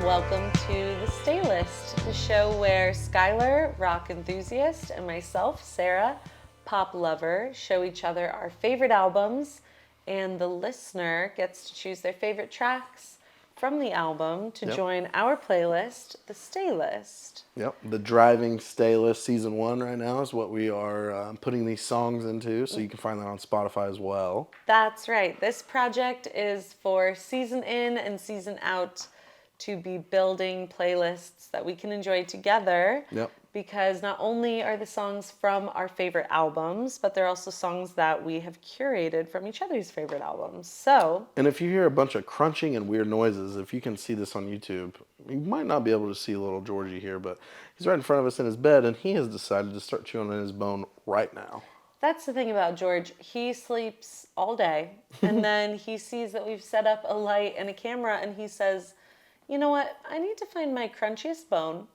welcome to the Staylist, the show where Skylar, rock enthusiast, and myself, Sarah, pop lover, show each other our favorite albums, and the listener gets to choose their favorite tracks from the album to join our playlist, the Staylist. Yep, the Driving Staylist Season 1 right now is what we are putting these songs into, so you can find that on Spotify as well. That's right. This project is for season in and season out to be building playlists that we can enjoy together. Yep. Because not only are the songs from our favorite albums, but they're also songs that we have curated from each other's favorite albums. So, And if you hear a bunch of crunching and weird noises, if you can see this on YouTube, you might not be able to see little Georgie here, but he's right in front of us in his bed, and he has decided to start chewing on his bone right now. that's the thing about George. He sleeps all day, and then he sees that we've set up a light and a camera, and he says, you know what? I need to find my crunchiest bone.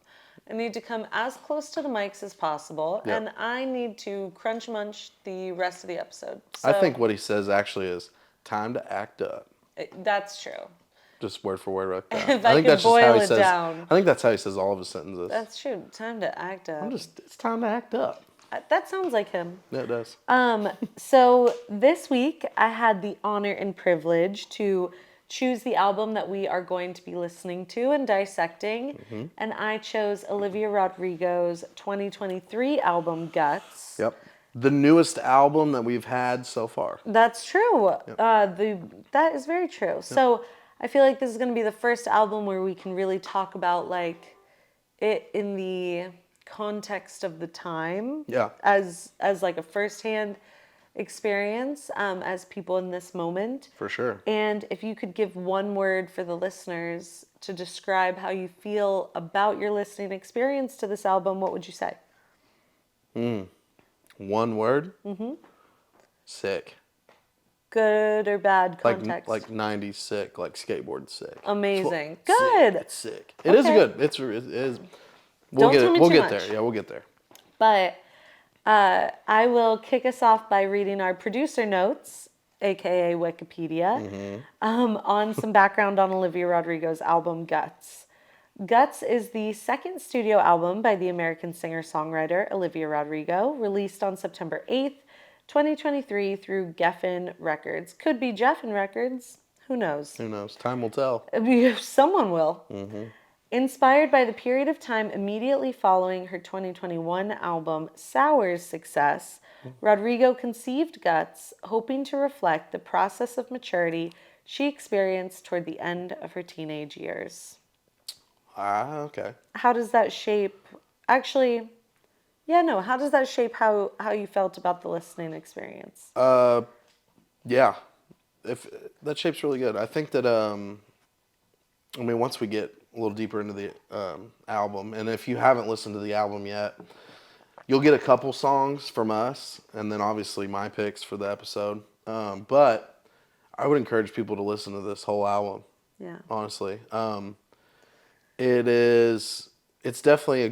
I need to come as close to the mics as possible, and I need to crunch munch the rest of the episode. So, I think what he says actually is, time to act up. That's true. Just word for word right there. If I could boil it down. I think that's how he says all of his sentences. That's true. Time to act up. It's time to act up. That sounds like him. Yeah, it does. So this week I had the honor and privilege to choose the album that we are going to be listening to and dissecting. And I chose Olivia Rodrigo's 2023 album, Guts. Yep. The newest album that we've had so far. That's true. Yep. That is very true. Yep. So I feel like this is going to be the first album where we can really talk about like it in the context of the time. Yeah. As like a firsthand experience as people in this moment. For sure. And if you could give one word for the listeners to describe how you feel about your listening experience to this album, what would you say? One word? Sick. Good or bad context? Like 90s sick, like skateboard sick. Amazing. Good. It's sick. It is good. It is. We'll get there. Yeah, we'll get there. But I will kick us off by reading our producer notes, aka Wikipedia, on some background on Olivia Rodrigo's album Guts. Guts is the second studio album by the American singer-songwriter Olivia Rodrigo, released on September 8th, 2023 through Geffen Records. Could be Geffen Records. Who knows? Who knows? Time will tell. Someone will. Inspired by the period of time immediately following her 2021 album Sour's success, Rodrigo conceived Guts, hoping to reflect the process of maturity she experienced toward the end of her teenage years. Okay. How does that shape... how does that shape how you felt about the listening experience? Yeah. That shape's really good. I think that, once we get a little deeper into the album, and if you haven't listened to the album yet, you'll get a couple songs from us, and then obviously my picks for the episode. But I would encourage people to listen to this whole album. Yeah. Honestly. It's definitely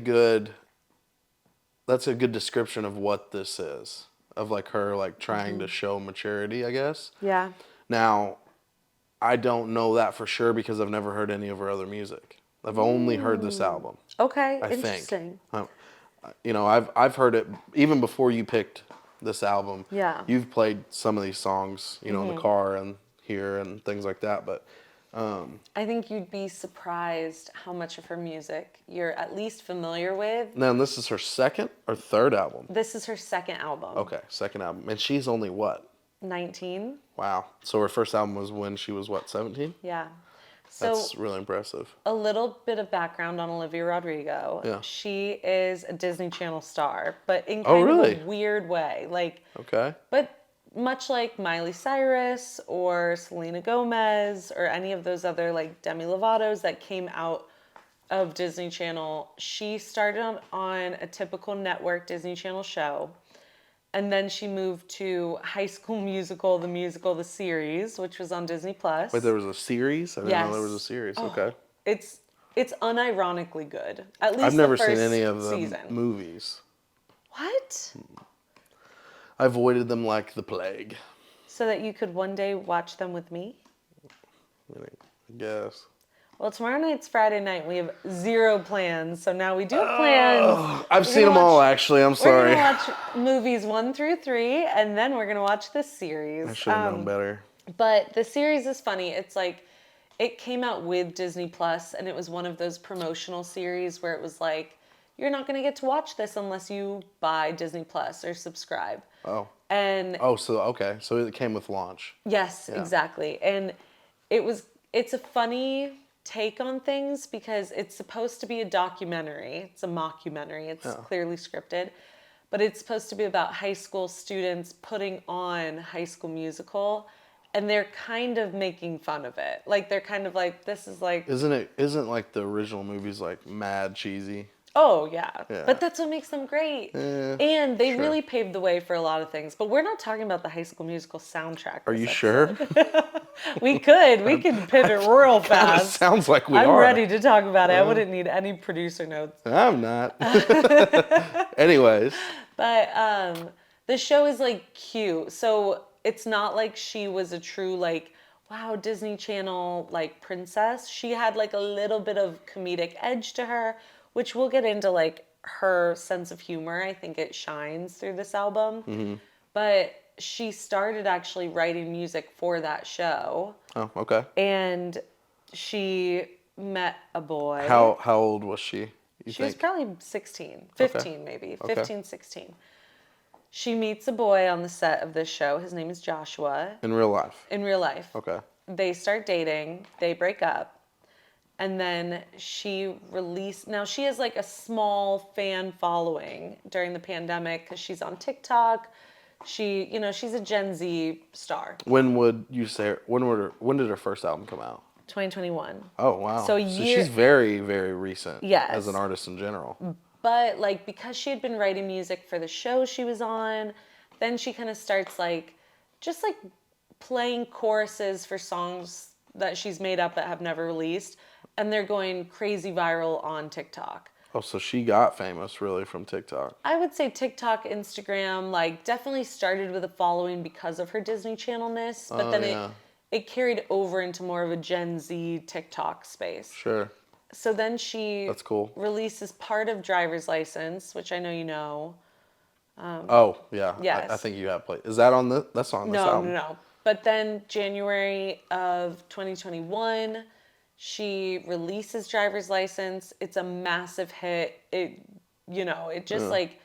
that's a good description of what this is. Of like her like trying to show maturity, I guess. Yeah. Now, I don't know that for sure because I've never heard any of her other music. I've only heard this album. Okay, I interesting. think. I've heard it even before you picked this album. Yeah. You've played some of these songs, in the car and here and things like that, but I think you'd be surprised how much of her music you're at least familiar with. now this is her second or third album? This is her second album. Okay, second album. And she's only what? 19. Wow. So her first album was when she was what, 17? Yeah. So That's really impressive. a little bit of background on Olivia Rodrigo. Yeah. She is a Disney Channel star, but in Oh, kind really? of a weird way. Okay. But much like Miley Cyrus or Selena Gomez or any of those other like Demi Lovato's that came out of Disney Channel, she started on a typical network Disney Channel show. And then she moved to High School Musical, the series, which was on Disney Plus. Wait, there was a series? I didn't know there was a series. Okay. It's unironically good. At least I've never the first seen any of the season. movies. What? I avoided them like the plague. So that you could one day watch them with me? I guess. Well, tomorrow night's Friday night. We have zero plans, so now we do have plans. I've We're seen gonna them all, watch- actually. I'm We're sorry. gonna watch movies 1 through 3, and then we're gonna watch the series. I should have known better. But the series is funny. It's like it came out with Disney Plus, and it was one of those promotional series where it was like, you're not gonna get to watch this unless you buy Disney Plus or subscribe. Oh. And Oh, so okay. So it came with launch. yes, Yeah. exactly. And it's a funny take on things because it's supposed to be a documentary. It's a mockumentary. It's clearly scripted, but it's supposed to be about high school students putting on High School Musical, and they're kind of making fun of it. Like they're kind of like, this is like, Isn't like the original movies like mad cheesy? oh yeah. Yeah. But that's what makes them great. Eh, And they sure. really paved the way for a lot of things. But we're not talking about the High School Musical soundtrack. Are this you episode. sure? We could pivot real Kinda fast. sounds like we I'm are. ready to talk about it. I wouldn't need any producer notes. I'm not. Anyways. But the show is like cute. So it's not like she was a true like, wow, Disney Channel like princess. She had like a little bit of comedic edge to her, which we'll get into like her sense of humor. I think it shines through this album. Mm-hmm. But she started actually writing music for that show. Oh, okay. And she met a boy. How old was she? She was probably 16, 15 maybe, 15, 16. She meets a boy on the set of this show. His name is Joshua. In real life? In real life. Okay. They start dating. They break up. And then she released... Now, she has like a small fan following during the pandemic because she's on TikTok. She's a Gen Z star. When would you say... When did her first album come out? 2021. Oh, wow. So she's very, very recent. Yes. As an artist in general. But like because she had been writing music for the show she was on, then she kind of starts like just like playing choruses for songs that she's made up that have never released, and they're going crazy viral on TikTok. Oh, so she got famous really from TikTok. I would say TikTok, Instagram, like definitely started with a following because of her Disney Channel-ness, but then it carried over into more of a Gen Z TikTok space. Sure. So then she That's cool. releases part of Driver's License, which I know you know. Oh, yeah. Yes. I think you have played. Is that on that's on this album? No. But then January of 2021, she releases Driver's License. It's a massive hit. It just like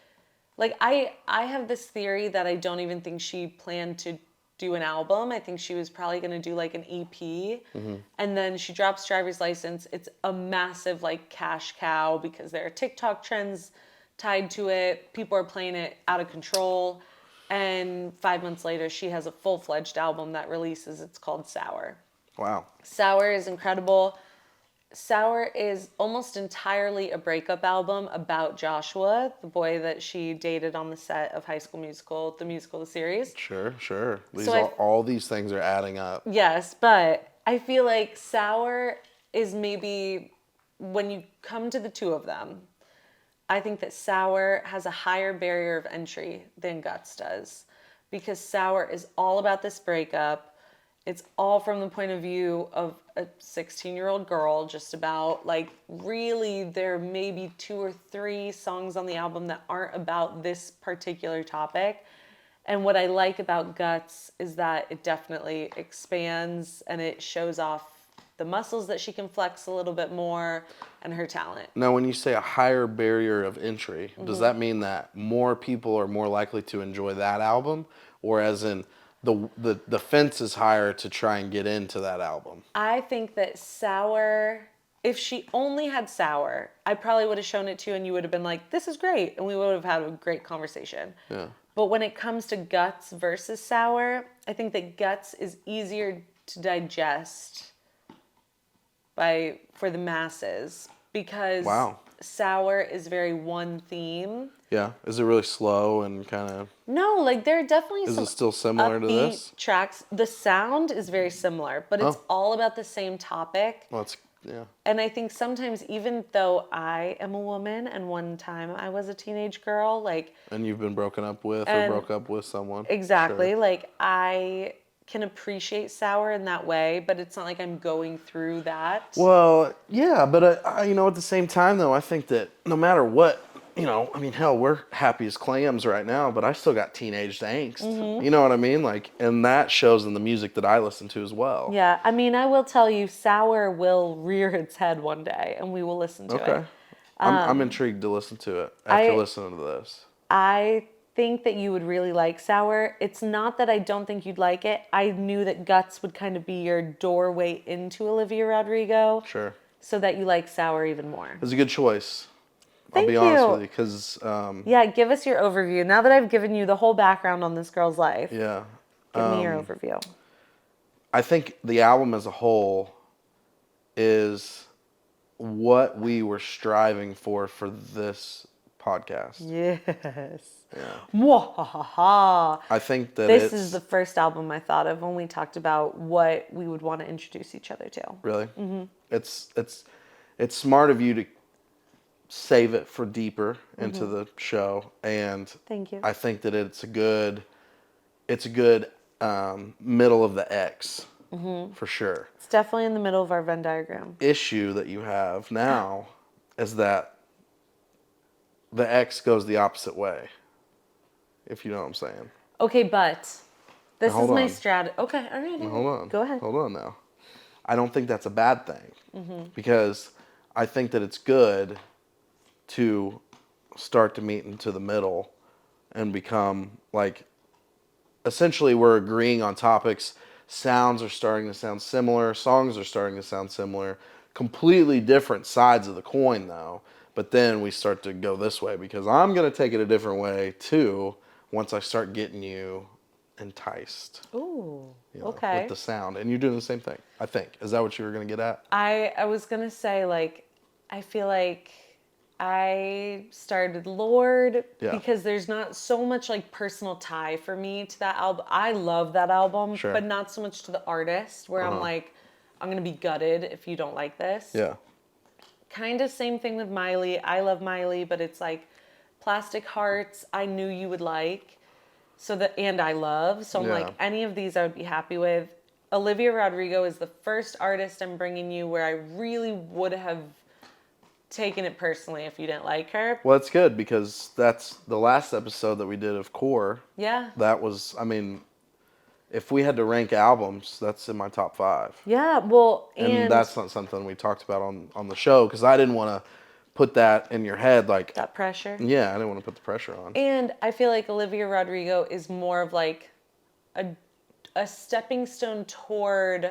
I have this theory that I don't even think she planned to do an album. I think she was probably going to do like an EP. And then she drops Driver's License. It's a massive like cash cow because there are TikTok trends tied to it. People are playing it out of control. And 5 months later, she has a full-fledged album that releases. It's called Sour. Wow. Sour is incredible. Sour is almost entirely a breakup album about Joshua, the boy that she dated on the set of High School Musical, the musical, the series. Sure. All these things are adding up. Yes, but I feel like Sour is maybe, when you come to the two of them, I think that Sour has a higher barrier of entry than Guts does. Because Sour is all about this breakup. It's all from the point of view of a 16-year-old girl, just about, like, really there may be 2 or 3 songs on the album that aren't about this particular topic. And what I like about Guts is that it definitely expands and it shows off the muscles that she can flex a little bit more and her talent. Now, when you say a higher barrier of entry, does that mean that more people are more likely to enjoy that album? Or as in... The fence is higher to try and get into that album. I think that Sour, if she only had Sour, I probably would have shown it to you and you would have been like, this is great. And we would have had a great conversation. Yeah. But when it comes to Guts versus Sour, I think that Guts is easier to digest for the masses because Sour is very one theme. Yeah. Is it really slow and kind of... No, like there are definitely some Is it still similar to this? tracks. The sound is very similar, but it's all about the same topic. Well, yeah. And I think sometimes even though I am a woman and one time I was a teenage girl, like... And you've been broken up with or broke up with someone. Exactly. Sure. Like I can appreciate Sour in that way, but it's not like I'm going through that. Well, yeah, but at the same time though, I think that no matter what, I mean, hell, we're happy as clams right now, but I still got teenage angst. You know what I mean? Like, and that shows in the music that I listen to as well. Yeah, I mean, I will tell you, Sour will rear its head one day, and we will listen to it. Okay. I'm intrigued to listen to it after I listening to this. I think that you would really like Sour. It's not that I don't think you'd like it. I knew that Guts would kind of be your doorway into Olivia Rodrigo, Sure. so that you like Sour even more. It's a good choice. I'll be Thank honest with you. you, because, Yeah, give us your overview. Now that I've given you the whole background on this girl's life, yeah, give me your overview. I think the album as a whole is what we were striving for this podcast. Yes. Yeah. Mwahaha. I think that This it's is the first album I thought of when we talked about what we would want to introduce each other to. really, it's smart of you to save it for deeper into the show, and Thank you. I think that it's a good middle of the X for sure. It's definitely in the middle of our Venn diagram. Issue that you have now is that the X goes the opposite way, if you know what I'm saying. Okay, but this Now, is hold my on. strategy. Okay, all right. Hold on. Go ahead. Hold on now. I don't think that's a bad thing, because I think that it's good to start to meet into the middle and become like, essentially we're agreeing on topics. Sounds are starting to sound similar. Songs are starting to sound similar. Completely different sides of the coin though. But then we start to go this way, because I'm going to take it a different way too once I start getting you enticed, Ooh, with okay. the sound. And you're doing the same thing, I think. Is that what you were going to get at? I was gonna say, like, I feel like I started Lord Yeah. because there's not so much like personal tie for me to that album. I love that album, Sure. but not so much to the artist where I'm like, I'm gonna be gutted if you don't like this. Yeah. Kind of same thing with Miley. I love Miley, but it's like Plastic Hearts, I knew you would like. And I love. So I'm Yeah. like, any of these I would be happy with. Olivia Rodrigo is the first artist I'm bringing you where I really would have taken it personally if you didn't like her. Well, it's good, because that's the last episode that we did of Core. Yeah. That was, I mean, if we had to rank albums, that's in my top 5. Yeah, well, And that's not something we talked about on the show, because I didn't want to put that in your head. Like, that pressure. yeah, I didn't want to put the pressure on. And I feel like Olivia Rodrigo is more of like a stepping stone toward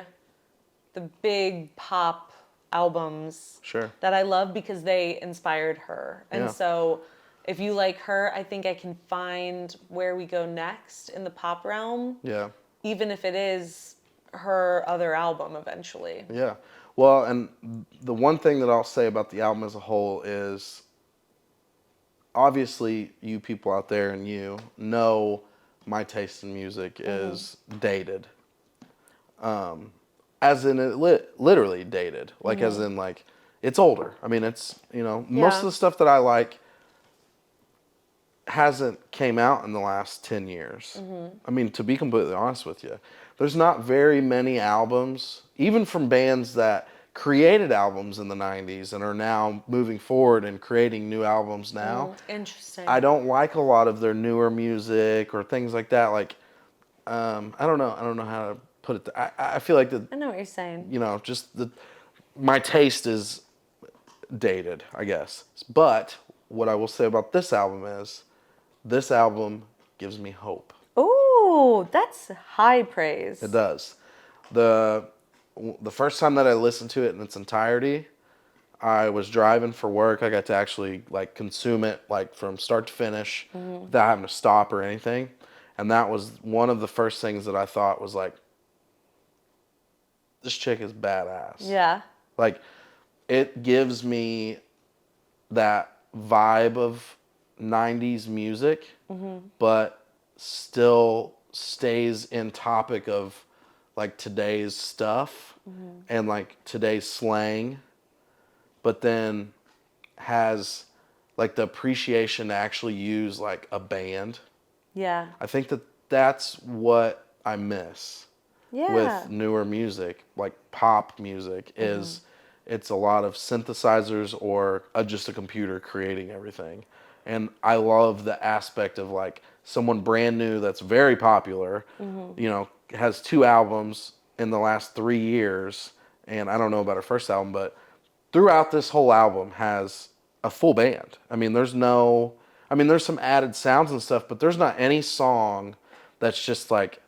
the big pop albums Sure. that I love because they inspired her. And Yeah. so if you like her, I think I can find where we go next in the pop realm, Yeah. even if it is her other album eventually. Yeah. Well, and the one thing that I'll say about the album as a whole is, obviously, you people out there and you know my taste in music is dated. As in it literally dated. Like, as in, like, it's older. I mean, it's, most of the stuff that I like hasn't came out in the last 10 years. I mean, to be completely honest with you, there's not very many albums, even from bands that created albums in the 90s and are now moving forward and creating new albums now. Interesting. I don't like a lot of their newer music or things like that. Like, I don't know how to put it. I feel like I know what you're saying. my taste is dated, I guess. But what I will say about this album is, this album gives me hope. Ooh, that's high praise. It does. The first time that I listened to it in its entirety, I was driving for work. I got to actually like consume it like from start to finish without having to stop or anything. And that was one of the first things that I thought was like, this chick is badass. Yeah. Like, it gives me that vibe of 90s music, but still stays in topic of like today's stuff and like today's slang, but then has like the appreciation to actually use like a band. Yeah. I think that that's what I miss. Yeah. with newer music, like pop music, is it's a lot of synthesizers or just a computer creating everything. And I love the aspect of like someone brand new that's very popular, has 2 albums in the last 3 years. And I don't know about her first album, but throughout this whole album has a full band. There's some added sounds and stuff, but there's not any song that's just like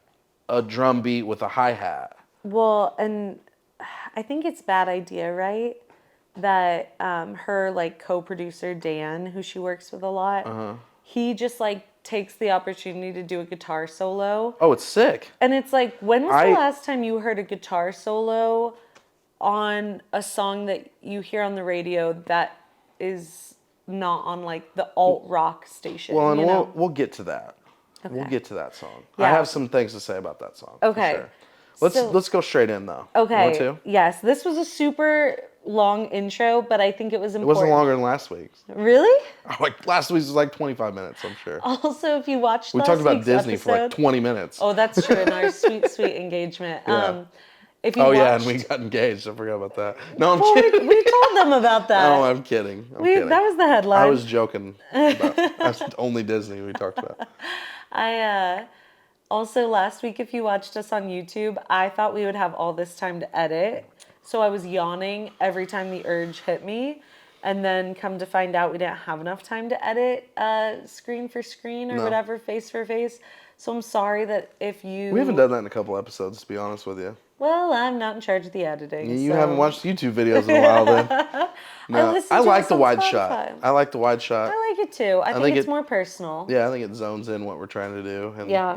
a drum beat with a hi-hat. Well, and I think it's bad idea, right? That her like co-producer Dan, who she works with a lot, he just like takes the opportunity to do a guitar solo. Oh, it's sick. And it's like, when was the I last time you heard a guitar solo on a song that you hear on the radio that is not on like the alt rock station? well, and you know? we'll get to that. We'll Okay. get to that song. I Yeah. have some things to say about that song. Okay. For sure. Let's go straight in though. You want Okay. to? Yes, this was a super long intro, but I think it was It important. wasn't longer than last week's. Really? Like last week's was like 25 minutes, I'm sure. Also, if you watched We last talked about week's Disney for like episode- 20 minutes. Oh, that's true. In our sweet, sweet engagement. Yeah. If you Oh watched, yeah, and we got engaged. I forgot about that. No, I'm well, kidding. we told them about that. No, I'm kidding. I'm kidding. That was the headline. I was joking. That's only Disney we talked about. Also, last week, if you watched us on YouTube, I thought we would have all this time to edit. So I was yawning every time the urge hit me. And then come to find out we didn't have enough time to edit screen for screen or whatever, face for face. So I'm sorry that if you... We haven't done that in a couple episodes, to be honest with you. Well, I'm not in charge of the editing. You so. haven't watched YouTube videos in a while then. No, listen I to like us the on wide Spotify. shot. I like the wide shot. I like it too. I think it's more personal. Yeah, I think it zones in what we're trying to do. And, Yeah.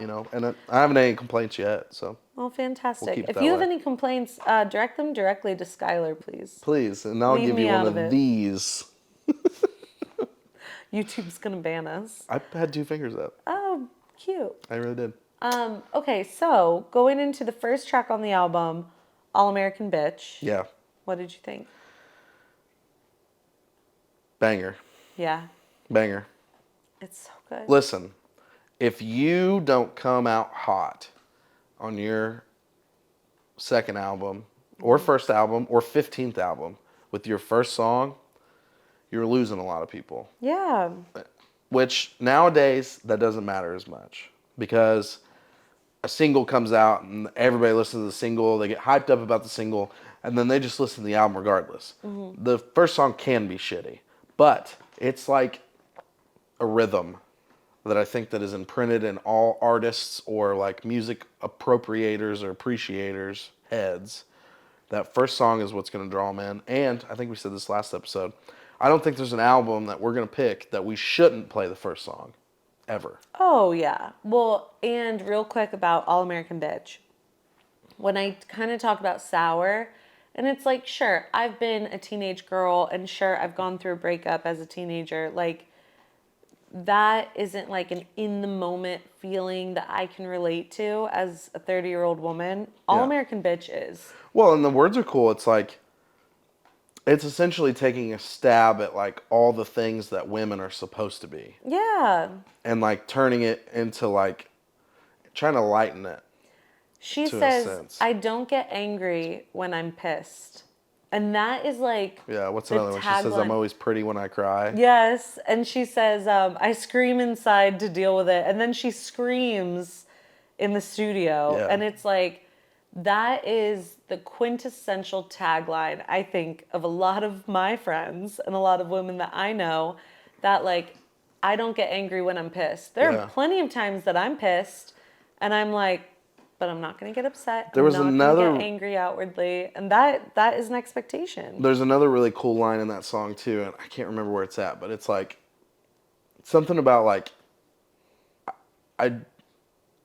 I haven't any complaints yet, so. Well, fantastic. keep it If that you have way. any complaints, direct them directly to Skylar, please. Please, and I'll Leave give me you out one of of it. these. YouTube's going to ban us. I had 2 fingers up. Oh, cute. I really did. Okay, so going into the first track on the album, All American Bitch. Yeah. What did you think? Banger. Yeah, Banger. it's so good. Listen, if you don't come out hot on your second album or first album or 15th album with your first song, you're losing a lot of people. Yeah. Which nowadays, that doesn't matter as much because a single comes out and everybody listens to the single, they get hyped up about the single, and then they just listen to the album regardless. The first song can be shitty, but it's like a rhythm that I think that is imprinted in all artists or like music appropriators or appreciators' heads. That first song is what's going to draw them in. And I think we said this last episode, I don't think there's an album that we're going to pick that we shouldn't play the first song, ever. Oh, yeah. Well, and real quick about All American Bitch. When I kind of talk about Sour, and it's like, sure, I've been a teenage girl, and sure, I've gone through a breakup as a teenager. Like, that isn't like an in-the-moment feeling that I can relate to as a 30-year-old woman. All Yeah. American Bitch is. Well, and the words are cool. It's like, it's essentially taking a stab at like all the things that women are supposed to be. Yeah. And like turning it into like, trying to lighten it. She To a says, sense. I don't get angry when I'm pissed. And that is like... Yeah, what's the another one? She says, I'm tagline. always pretty when I cry. Yes, and she says, I scream inside to deal with it. And then she screams in the studio. Yeah. And it's like, that is the quintessential tagline, I think, of a lot of my friends and a lot of women that I know, that like, I don't get angry when I'm pissed. There Yeah. are plenty of times that I'm pissed, and I'm like, but I'm not going to get upset. There was I'm not another- going to get angry outwardly. And that is an expectation. There's another really cool line in that song too, and I can't remember where it's at, but it's like something about like I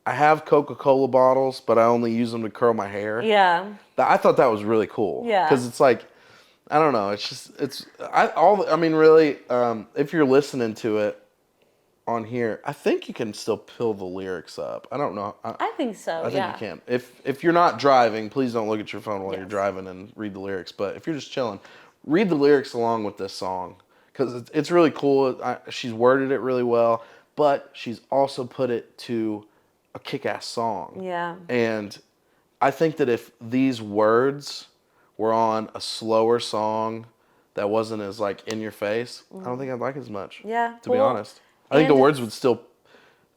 have Coca-Cola bottles, but I only use them to curl my hair. Yeah. I thought that was really cool. Yeah. Because it's like, I don't know. It's just really. If you're listening to it on here, I think you can still pull the lyrics up. I don't know. I think so, I think yeah. you can. If you're not driving, please don't look at your phone while you're Yes. driving and read the lyrics. But if you're just chilling, read the lyrics along with this song because it's really cool. She's worded it really well, but she's also put it to a kick-ass song. Yeah. And I think that if these words were on a slower song that wasn't as like in your face, I don't think I'd like it as much. Yeah. To be honest, I think the words would still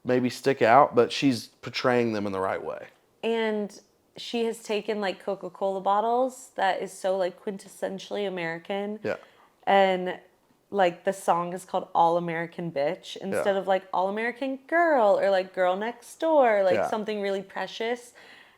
maybe stick out, but she's portraying them in the right way. And she has taken like Coca-Cola bottles that is so like quintessentially American. Yeah. And like the song is called All American Bitch instead of like All American Girl or like Girl Next Door, like something really precious.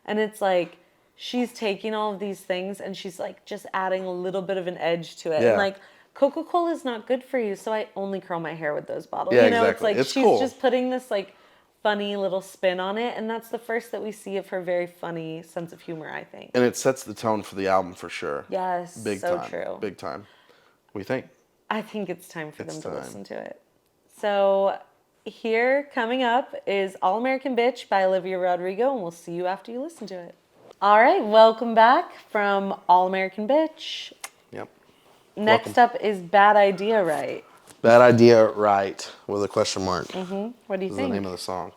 And it's like she's taking all of these things and she's like just adding a little bit of an edge to it. Yeah. And like Coca-Cola is not good for you, so I only curl my hair with those bottles. Yeah, you know, exactly. it's like It's she's cool. just putting this like funny little spin on it, and that's the first that we see of her very funny sense of humor, I think. And it sets the tone for the album for sure. Yes, Big so time. true. Big time. What do you think? I think it's time for them to time. listen to it. So here, coming up, is All American Bitch by Olivia Rodrigo, and we'll see you after you listen to it. All right, welcome back from All American Bitch. Yep. Next up is Bad Idea, Right? Bad Idea, Right, with a question mark. What do you Is think? the name of the song.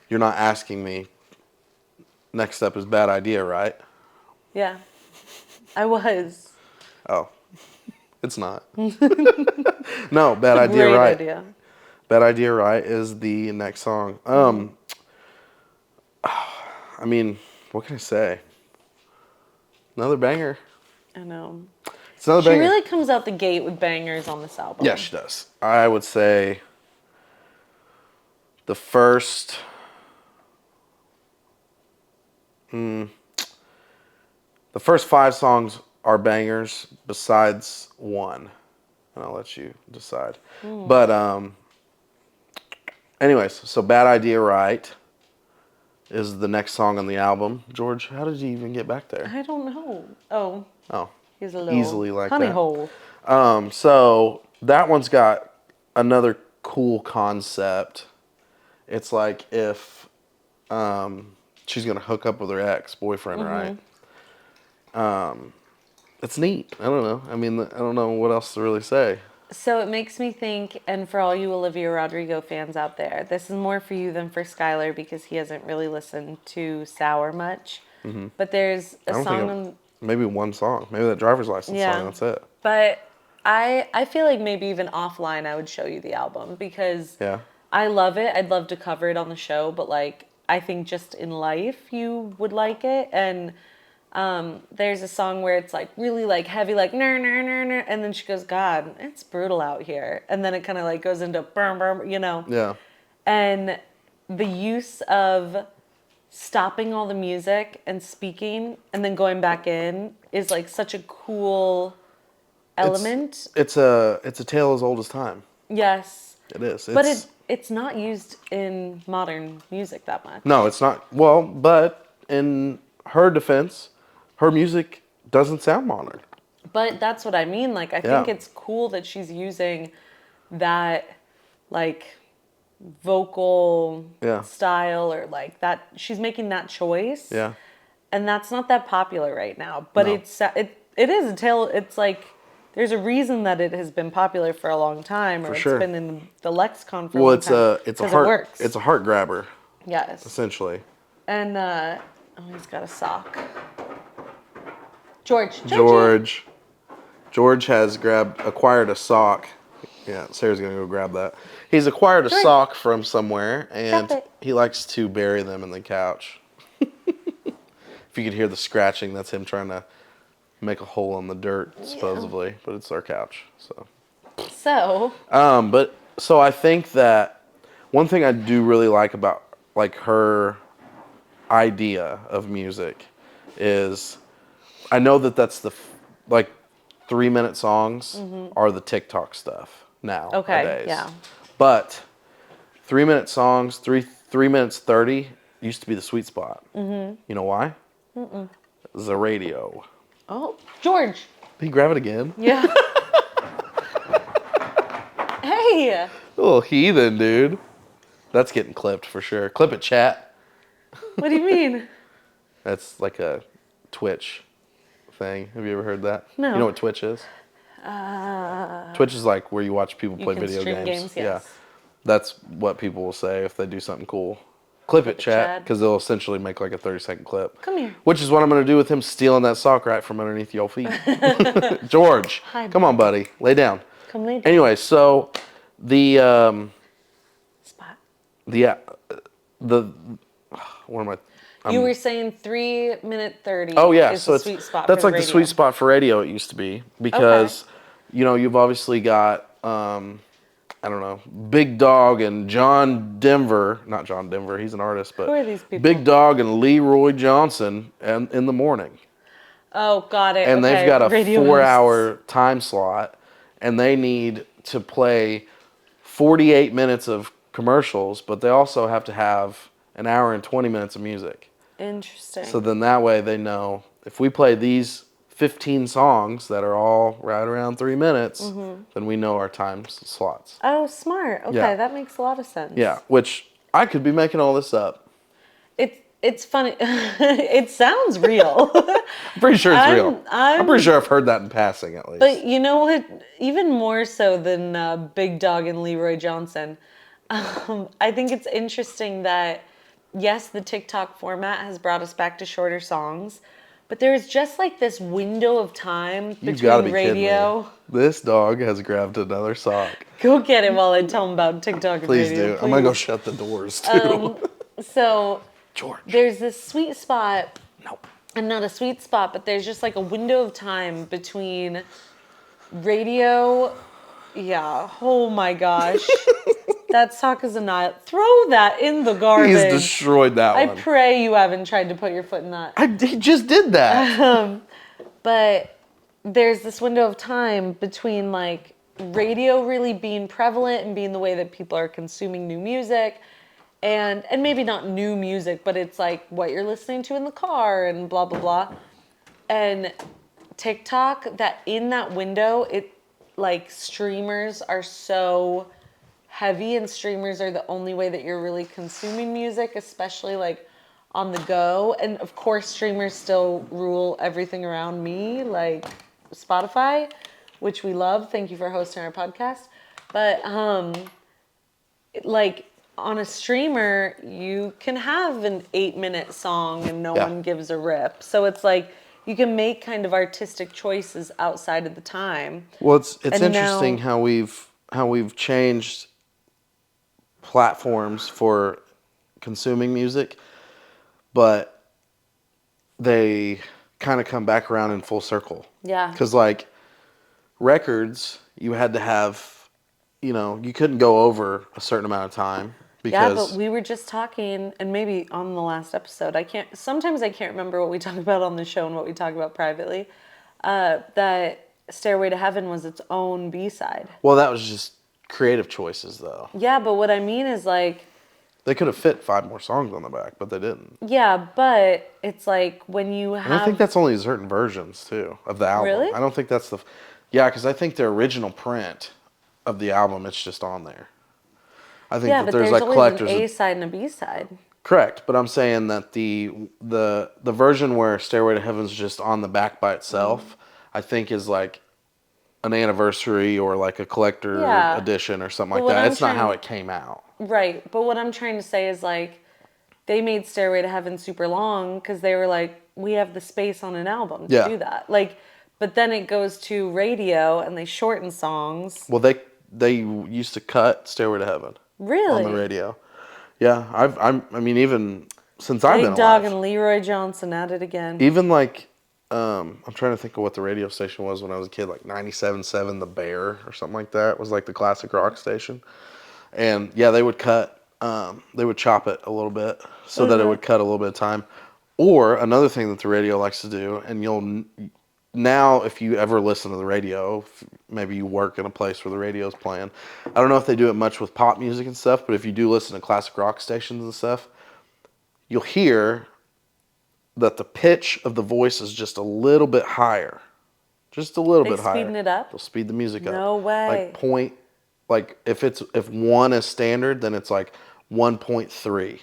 You're not asking me. Next up is Bad Idea, right? Yeah, I was. Oh, it's not. No, Bad Idea, Great Right. idea. Bad Idea, Right is the next song. I mean, what can I say? Another banger. I know. It's another She banger. really comes out the gate with bangers on this album. Yeah, she does. I would say the first. The first 5 songs are bangers, besides one, and I'll let you decide. But anyways, so "Bad Idea, Right" is the next song on the album. George, how did you even get back there? I don't know. Oh, Oh, he's a little easily like honey that. hole. So that one's got another cool concept. It's like if she's gonna hook up with her ex-boyfriend, right? It's neat. I don't know. I mean, I don't know what else to really say. So it makes me think, and for all you Olivia Rodrigo fans out there, this is more for you than for Skylar because he hasn't really listened to Sour much. But there's a song on... Maybe one song. Maybe that driver's license song. That's it. But I feel like maybe even offline I would show you the album because I love it. I'd love to cover it on the show, but like I think just in life you would like it. And there's a song where it's like really like heavy, like ner ner ner ner, and then she goes, "God, it's brutal out here," and then it kind of like goes into burm burm, you know. Yeah. And the use of stopping all the music and speaking and then going back in is like such a cool element. It's a tale as old as time. Yes. It is. But it's not used in modern music that much. No, it's not. Well, but in her defense, her music doesn't sound modern. But that's what I mean. Like, I think it's cool that she's using that, like, vocal style or, like, that. She's making that choice. Yeah. And that's not that popular right now. But it is a tale. It's like, there's a reason that it has been popular for a long time. Or it's been in the lexicon for a long time. It's a heart. It works. It's a heart grabber. Yes. Essentially. And, he's got a sock. George has acquired a sock. Yeah, Sarah's gonna go grab that. He's acquired a sock from somewhere, and he likes to bury them in the couch. If you could hear the scratching, that's him trying to make a hole in the dirt, supposedly, but it's our couch. So I think that one thing I do really like about like her idea of music is I know that that's the like 3-minute songs are the TikTok stuff now. Okay, yeah. But 3-minute songs, 3 minutes 30 used to be the sweet spot. You know why? The radio. Oh, George. Did he grab it again? Yeah. Hey. Little heathen, dude. That's getting clipped for sure. Clip it, chat. What do you mean? That's like a Twitch thing. Have you ever heard that? No. You know what Twitch is? Twitch is like where you watch people play video stream games. Yes. Yeah. That's what people will say if they do something cool. Clip it, chat, Chad. because they'll essentially make like a 30-second clip. Come here. Which is what I'm going to do with him stealing that sock right from underneath your feet. George, Hi, come on, buddy. Lay down. Come lay down. Anyway, so the Spot. what am I? You were saying 3:30. Oh yeah, is so the it's sweet spot. that's for like the radio. sweet spot for radio. It used to be because you've obviously got I don't know, Big Dog and John Denver, not John Denver, he's an artist, but Who are these people? Big Dog and Leroy Johnson and in the morning. Oh, got it. And okay. they've got a Radio 4-hour time slot, and they need to play 48 minutes of commercials, but they also have to have an hour and 20 minutes of music. Interesting. So then that way they know if we play these 15 songs that are all right around 3 minutes, then we know our time slots. Oh, smart. Okay, Yeah. that makes a lot of sense. Yeah, which I could be making all this up. It's funny. It sounds real. I'm pretty sure it's real. I'm pretty sure I've heard that in passing at least. But you know what? Even more so than Big Dog and Leroy Johnson, I think it's interesting that, yes, the TikTok format has brought us back to shorter songs, but there's just like this window of time You've got to between be radio. kidding me. This dog has grabbed another sock. Go get it while I tell them about TikTok and Please radio. do. I'm going to go shut the doors too. So George. there's this sweet spot. Nope. And not a sweet spot, but there's just like a window of time between radio. Yeah. Oh my gosh. That sock is a nut. Throw that in the garbage. He's destroyed that I one. pray you haven't tried to put your foot in that. He just did that. But there's this window of time between like radio really being prevalent and being the way that people are consuming new music. And maybe not new music, but it's like what you're listening to in the car and blah, blah, blah. And TikTok, that in that window, it like streamers are so heavy, and streamers are the only way that you're really consuming music, especially like on the go. And of course, streamers still rule everything around me, like Spotify, which we love. Thank you for hosting our podcast. But like on a streamer, you can have an 8-minute song and no one gives a rip. So it's like you can make kind of artistic choices outside of the time. Well, it's And interesting now- how we've changed platforms for consuming music, but they kind of come back around in full circle. Yeah. Because like records, you had to have, you couldn't go over a certain amount of time. Yeah, Because but we were just talking, and maybe on the last episode, sometimes I can't remember what we talk about on the show and what we talk about privately, that Stairway to Heaven was its own B-side. Well, that was just creative choices, though. Yeah, but what I mean is like... They could have fit 5 more songs on the back, but they didn't. Yeah, but it's like when you have... And I think that's only certain versions, too, of the album. Really? I don't think that's the... Yeah, because I think the original print of the album, it's just on there. I think that but there's there's like always collectors. an A-side and a B-side. Correct, but I'm saying that the version where Stairway to Heaven's just on the back by itself, I think is like an anniversary or like a collector edition or something like that. It's not how it came out. Right, but what I'm trying to say is like they made Stairway to Heaven super long because they were like, we have the space on an album to do that. Like, but then it goes to radio and they shorten songs. Well, they used to cut Stairway to Heaven. Really? On the radio. Yeah, I mean, even since I've been Big Dog alive. and Leroy Johnson at it again. Even like, I'm trying to think of what the radio station was when I was a kid, like 97.7 The Bear or something like that. It was like the classic rock station. And yeah, they would they would chop it a little bit so that it would cut a little bit of time. Or another thing that the radio likes to do, and now, if you ever listen to the radio, maybe you work in a place where the radio's playing. I don't know if they do it much with pop music and stuff, but if you do listen to classic rock stations and stuff, you'll hear that the pitch of the voice is just a little bit higher. Just a little bit higher. Speeding it up? They'll speed the music up. No way. If 1 is standard, then it's like 1.3.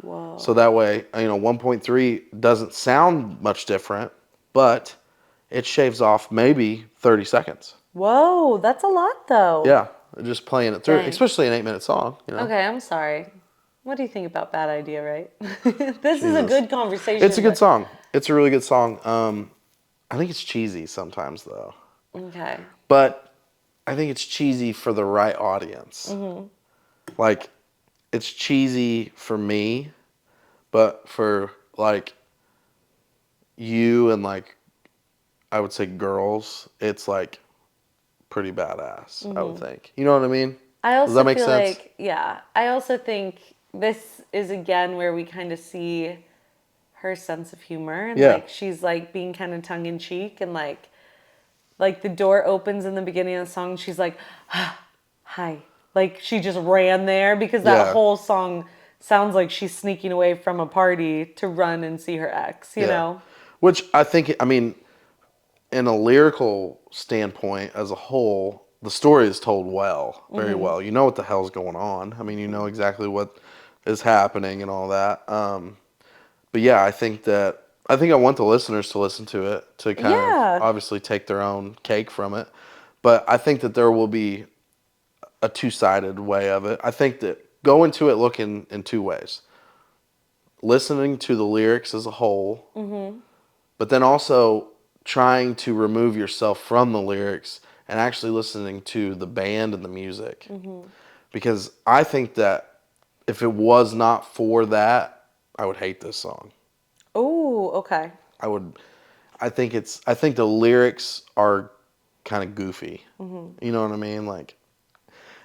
Whoa. So that way, 1.3 doesn't sound much different, but it shaves off maybe 30 seconds. Whoa, that's a lot though. Yeah, just playing it through, Dang. especially an 8-minute song. Okay, I'm sorry. What do you think about Bad Idea, right? This is a Jesus. good conversation. It's a good song. It's a really good song. I think it's cheesy sometimes, though. Okay. But I think it's cheesy for the right audience. Like, it's cheesy for me, but for, like, you and, like, I would say girls, it's, like, pretty badass, I would think. You know what I mean? I Does that also make feel sense? like, yeah, I also think this is again where we kind of see her sense of humor and Yeah. like she's like being kind of tongue in cheek and like the door opens in the beginning of the song, she's like, ah, hi. Like she just ran there because that Yeah. whole song sounds like she's sneaking away from a party to run and see her ex, you Yeah. know? Which I think, I mean, in a lyrical standpoint as a whole, the story is told well, very well. You know what the hell's going on. I mean, you know exactly what is happening and all that. But yeah, I think I want the listeners to listen to it to kind of Yeah. obviously take their own cake from it. But I think that there will be a two-sided way of it. I think that go into it looking in two ways. Listening to the lyrics as a whole, but then also trying to remove yourself from the lyrics and actually listening to the band and the music. Because I think that if it was not for that, I would hate this song. Oh, okay. I would I think the lyrics are kind of goofy. You know what I mean? Like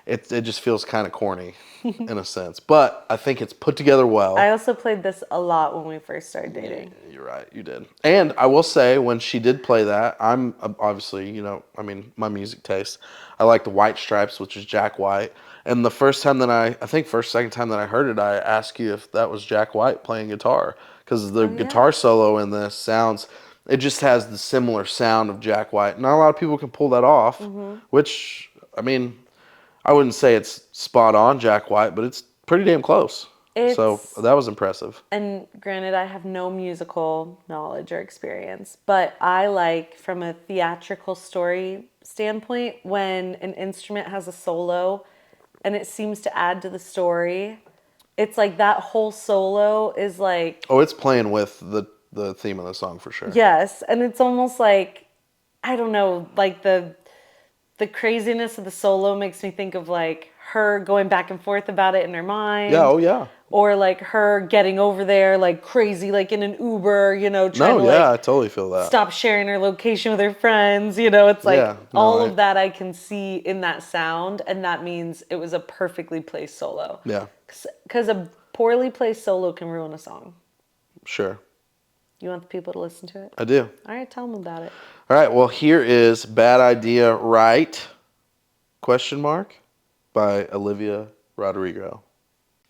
it just feels kind of corny in a sense. But I think it's put together I well. also played this a lot when we first started dating. You're right, you did. And I will say, when she did play that, I'm obviously, you know, I mean, my music taste. I like the White Stripes, which is Jack White. And the first time that I think second time that I heard it, I asked you if that was Jack White playing guitar. Because the Oh, yeah. guitar solo in this sounds, it just has the similar sound of Jack White. Not a lot of people can pull that off, which, I mean, I wouldn't say it's spot on Jack White, but it's pretty damn close. So It's, that was impressive. and granted, I have no musical knowledge or experience, but I like, from a theatrical story standpoint, when an instrument has a solo and it seems to add to the story. It's like that whole solo is like, Oh, it's playing with the theme of the song for sure. yes, and it's almost like, I don't know, like the craziness of the solo makes me think of like her going back and forth about it in her mind. Yeah, oh yeah. Or like her getting over there like crazy, like in an Uber, you know, trying No, to yeah, like I totally feel that. stop sharing her location with her friends. You know, it's like Yeah, all no, of that I can see in that sound, and that means it was a perfectly placed solo. yeah, Because a poorly placed solo can ruin a song. sure. You want the people to listen to it? I do. All right, tell them about it. All right, well, here is Bad Idea Right? Question mark by Olivia Rodrigo.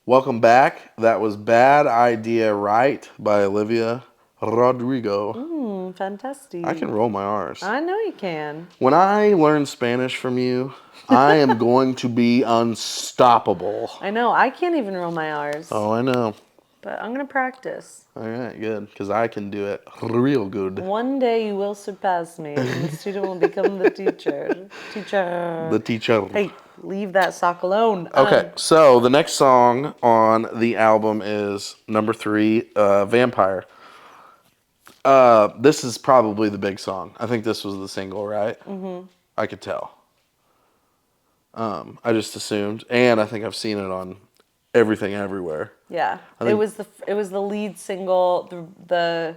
Welcome back. That was Bad Idea Right by Olivia Rodrigo. Fantastic. I can roll my R's. I know you can. When I learn Spanish from you, I am going to be unstoppable. I know. I can't even roll my R's, Oh, I know. but I'm going to practice. All right, good, because I can do it real good. One day you will surpass me, and the student will become the teacher. Teacher. The teacher. Hey, leave that sock alone. Okay, so the next song on the album is number 3, Vampire. This is probably the big song. I think this was the single, right? Mm-hmm. I could tell. I just assumed, and I think I've seen it on Everything Everywhere. Yeah, think- it was the lead single. The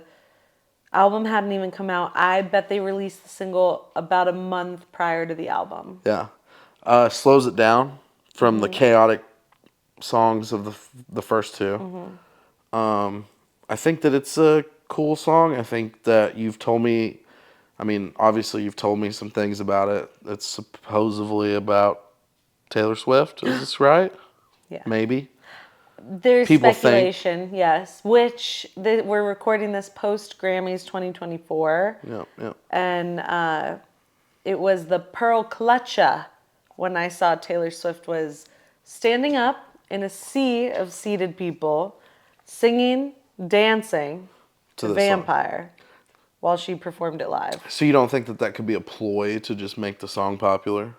album hadn't even come out. I bet they released the single about a month prior to the album. Yeah, slows it down from the chaotic songs of the first two. I think that it's a cool song. I think that you've told me. I mean, obviously, you've told me some things about it. It's supposedly about Taylor Swift. Is this right? Yeah. Maybe. There's People speculation, yes. We're recording this post Grammys 2024. Yeah, yeah. And it was the Pearl Clutcha when I saw Taylor Swift was standing up in a sea of seated people, singing, dancing to this song. Vampire while she performed it live. So you don't think that that could be a ploy to just make the song popular?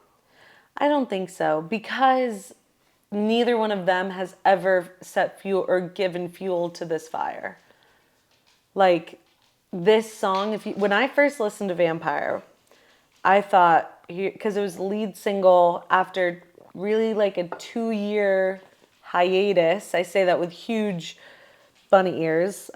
I don't think so, because neither one of them has ever set fuel or given fuel to this fire. Like, this song, when I first listened to Vampire, I thought, because it was the lead single after really like a 2-year hiatus. I say that with huge bunny ears,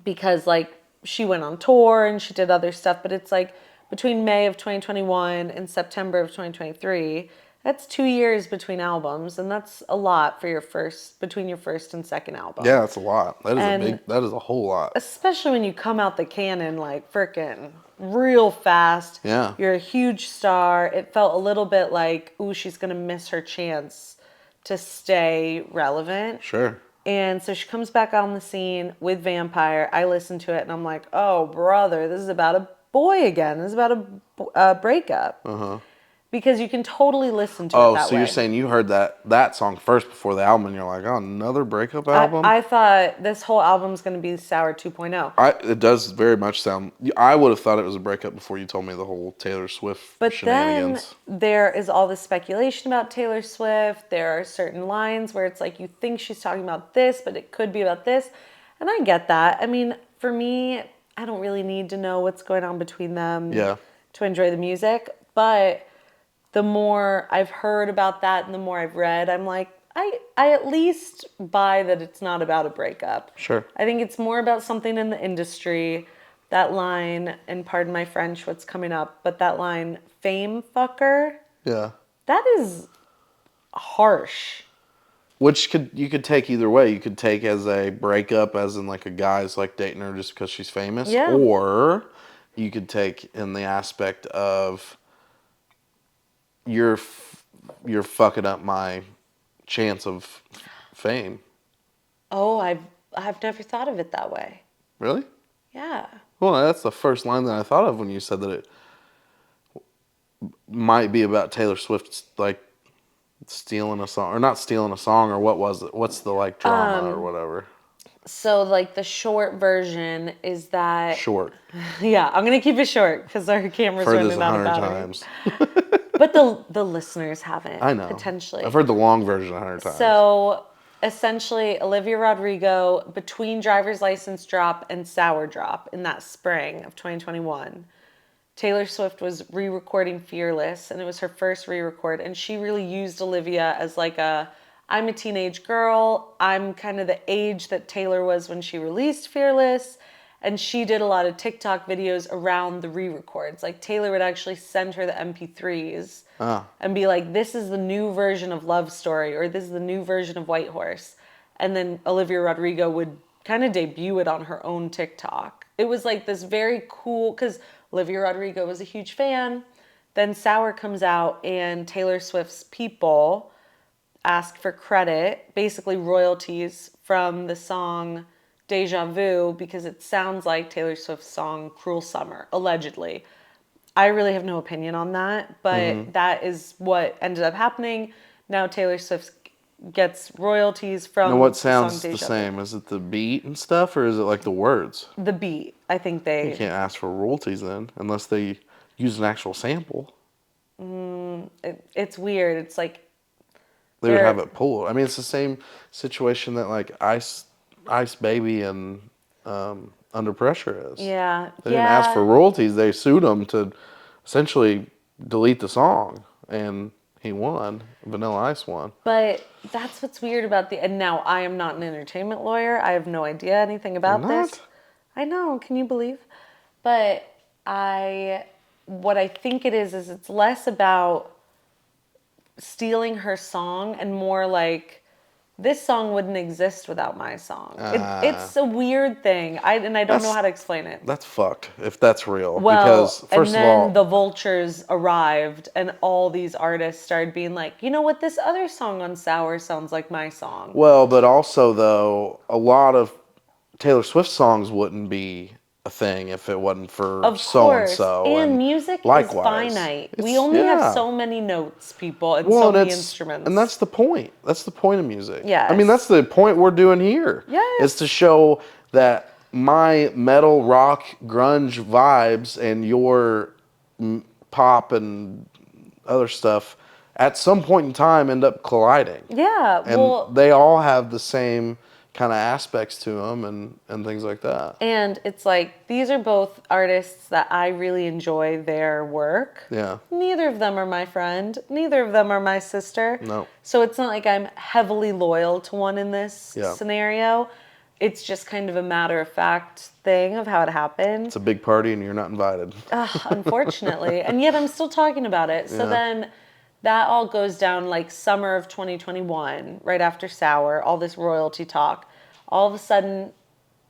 because like she went on tour and she did other stuff, but it's like between May of 2021 and September of 2023, that's 2 years between albums, and that's a lot for between your first and second album. Yeah, that's a lot. And that is a whole lot. especially when you come out the cannon like frickin' real fast. Yeah. You're a huge star. It felt a little bit like, ooh, she's gonna miss her chance to stay relevant. Sure. And so she comes back on the scene with Vampire. I listen to it and I'm like, oh, brother, this is about a boy again. This is about a breakup. Uh-huh. Because you can totally listen to it that way. Oh, so you're saying you heard that song first before the album, and you're like, oh, another breakup album? I thought this whole album's going to be Sour 2.0. It does very much sound... I would have thought it was a breakup before you told me the whole Taylor Swift shenanigans. Then there is all this speculation about Taylor Swift. There are certain lines where it's like you think she's talking about this, but it could be about this. And I get that. I mean, for me, I don't really need to know what's going on between them to enjoy the music. But the more I've heard about that and the more I've read, I'm like, I at least buy that it's not about a breakup. Sure. I think it's more about something in the industry. That line, and pardon my French, what's coming up, but that line, fame fucker. Yeah. That is harsh. Which you could take either way. You could take as a breakup, as in like a guy's like dating her just because she's famous. Yeah. Or you could take in the aspect of you're fucking up my chance of fame. Oh, I've never thought of it that way. Really? Yeah. Well, that's the first line that I thought of when you said that it might be about Taylor Swift, like stealing a song, or not stealing a song, or what was it? What's the like drama or whatever? So like the short version is that Short. Yeah, I'm gonna keep it short because our camera's I've heard this running out of 100 battery. times. But the listeners haven't. I know. Potentially. I've heard the long version 100 times. So essentially, Olivia Rodrigo, between Driver's License drop and Sour drop in that spring of 2021, Taylor Swift was re-recording Fearless, and it was her first re-record, and she really used Olivia as like I'm a teenage girl, I'm kind of the age that Taylor was when she released Fearless, and she did a lot of TikTok videos around the re-records. Like Taylor would actually send her the MP3s and be like, this is the new version of Love Story, or this is the new version of White Horse. And then Olivia Rodrigo would kind of debut it on her own TikTok. It was like this very cool, because Olivia Rodrigo was a huge fan. Then Sour comes out and Taylor Swift's people ask for credit, basically royalties from the song Deja Vu, because it sounds like Taylor Swift's song Cruel Summer, allegedly. I really have no opinion on that, but that is what ended up happening. Now Taylor Swift gets royalties from Now, what the song sounds Deja the same? Is it the beat and stuff, or is it like the words? Vu. The beat. I think You can't ask for royalties then, unless they use an actual sample. It's weird. It's like They would have it pulled. I mean, it's the same situation that like Ice Baby and Under Pressure is. Yeah. They didn't ask for royalties. They sued him to essentially delete the song, and he won. Vanilla Ice won. But that's what's weird about and now I am not an entertainment lawyer. I have no idea anything about You're not? this. I know. Can you believe? But what I think it is it's less about stealing her song and more like, this song wouldn't exist without my song. It's a weird thing. I don't know how to explain it. That's fucked if that's real. Well, because first and of all, then the vultures arrived and all these artists started being like, you know what, this other song on Sour sounds like my song. well, but also though, a lot of Taylor Swift songs wouldn't be a thing if it wasn't for so and so. And music is finite. We only have so many notes, people, and so many instruments. And that's the point. That's the point of music. Yes. I mean, that's the point we're doing here. Yes. Is to show that my metal, rock, grunge vibes and your pop and other stuff at some point in time end up colliding. Yeah, And well, they all have the same kind of aspects to them and things like that. and it's like these are both artists that I really enjoy their work. Yeah. Neither of them are my friend. Neither of them are my sister. No. So it's not like I'm heavily loyal to one in this Yeah. scenario. It's just kind of a matter of fact thing of how it happened. It's a big party and you're not invited. Unfortunately. And yet I'm still talking about it. So then that all goes down like summer of 2021, right after Sour, all this royalty talk. All of a sudden,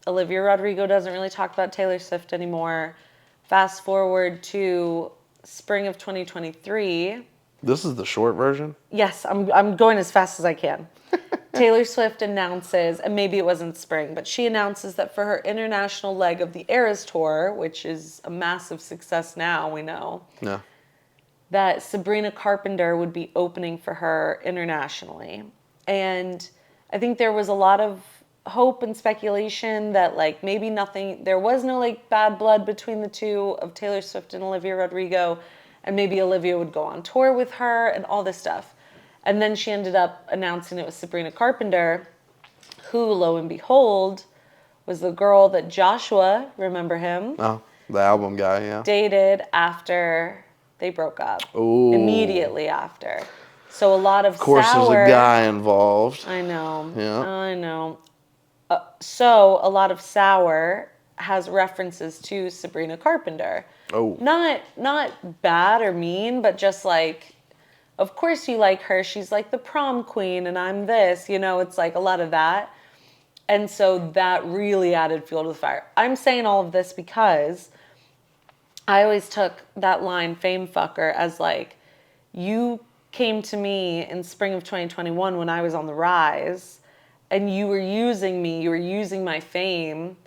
Olivia Rodrigo doesn't really talk about Taylor Swift anymore. Fast forward to spring of 2023. This is the short version? Yes, I'm going as fast as I can. Taylor Swift announces, and maybe it wasn't spring, but she announces that for her international leg of the Eras Tour, which is a massive success now, we know, Yeah. that Sabrina Carpenter would be opening for her internationally. And I think there was a lot of hope and speculation that like maybe there was no like bad blood between the two of Taylor Swift and Olivia Rodrigo, and maybe Olivia would go on tour with her and all this stuff. And then she ended up announcing it was Sabrina Carpenter, who, lo and behold, was the girl that Joshua, remember him? Oh, the album guy, yeah. Dated after they broke up. Ooh. Immediately after. So a lot of course, Sour. there's a guy involved. I know. Yeah. I know. So a lot of Sour has references to Sabrina Carpenter. Oh. Not bad or mean, but just like, of course you like her. She's like the prom queen and I'm this. It's like a lot of that. And so that really added fuel to the fire. I'm saying all of this because I always took that line, fame fucker, as like, you came to me in spring of 2021 when I was on the rise, and you were using me, you were using my fame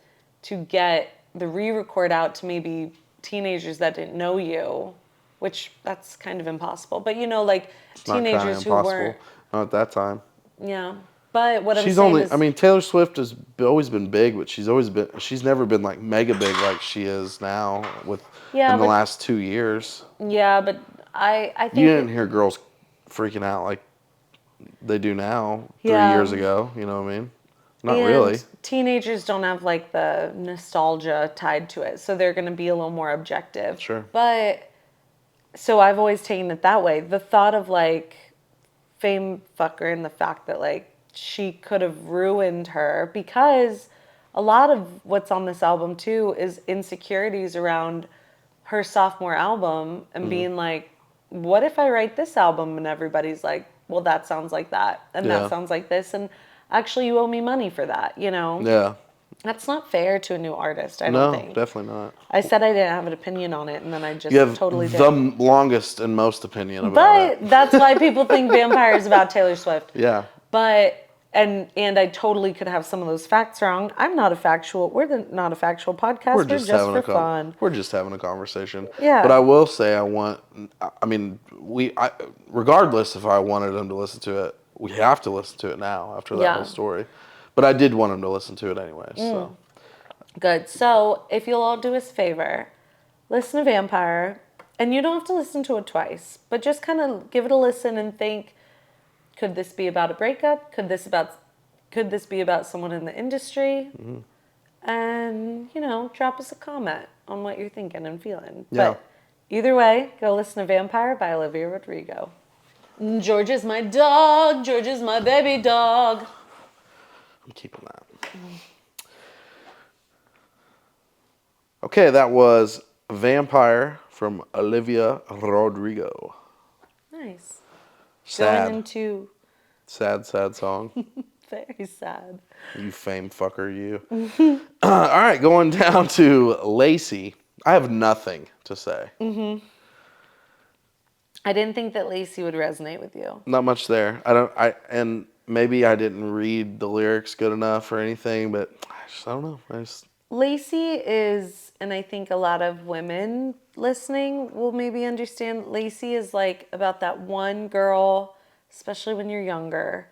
to get the re-record out to maybe teenagers that didn't know you, which that's kind of impossible. But like It's teenagers who weren't. Not at that time. Yeah. But what She's I'm saying only, is, I mean, Taylor Swift has always been big, but she's never been like mega big like she is now in the last 2 years. Yeah, but I think You didn't hear girls freaking out like they do now 3 years ago. You know what I mean? Not really. Teenagers don't have like the nostalgia tied to it, so they're going to be a little more objective. Sure. But so I've always taken it that way. The thought of like fame fucker and the fact that like she could have ruined her, because a lot of what's on this album too is insecurities around her sophomore album and being like, what if I write this album and everybody's like, well, that sounds like that and that sounds like this, and actually you owe me money for that, Yeah. That's not fair to a new artist, I don't think. No, definitely not. I said I didn't have an opinion on it, and then I just You have totally the did. longest and most opinion about it. But that's why people think Vampire is about Taylor Swift. Yeah. But and I totally could have some of those facts wrong. We're not a factual podcast. We're just for fun. We're just having a conversation. Yeah. But I will say regardless if I wanted them to listen to it, we have to listen to it now after that whole story. But I did want them to listen to it anyway. So Good. So if you'll all do us a favor, listen to Vampire, and you don't have to listen to it twice, but just kind of give it a listen and think, could this be about a breakup? Could this be about someone in the industry? Mm-hmm. And, drop us a comment on what you're thinking and feeling. Yeah. But either way, go listen to Vampire by Olivia Rodrigo. George is my dog. George is my baby dog. I'm keeping that. Okay, that was Vampire from Olivia Rodrigo. Nice. Sad. Going into... Sad song. Very sad. You fame fucker, you. All right, going down to Lacey. I have nothing to say. Mm-hmm. I didn't think that Lacey would resonate with you. Not much there. And maybe I didn't read the lyrics good enough or anything, but I don't know. Lacey is, and I think a lot of women listening will maybe understand, Lacey is like about that one girl, especially when you're younger,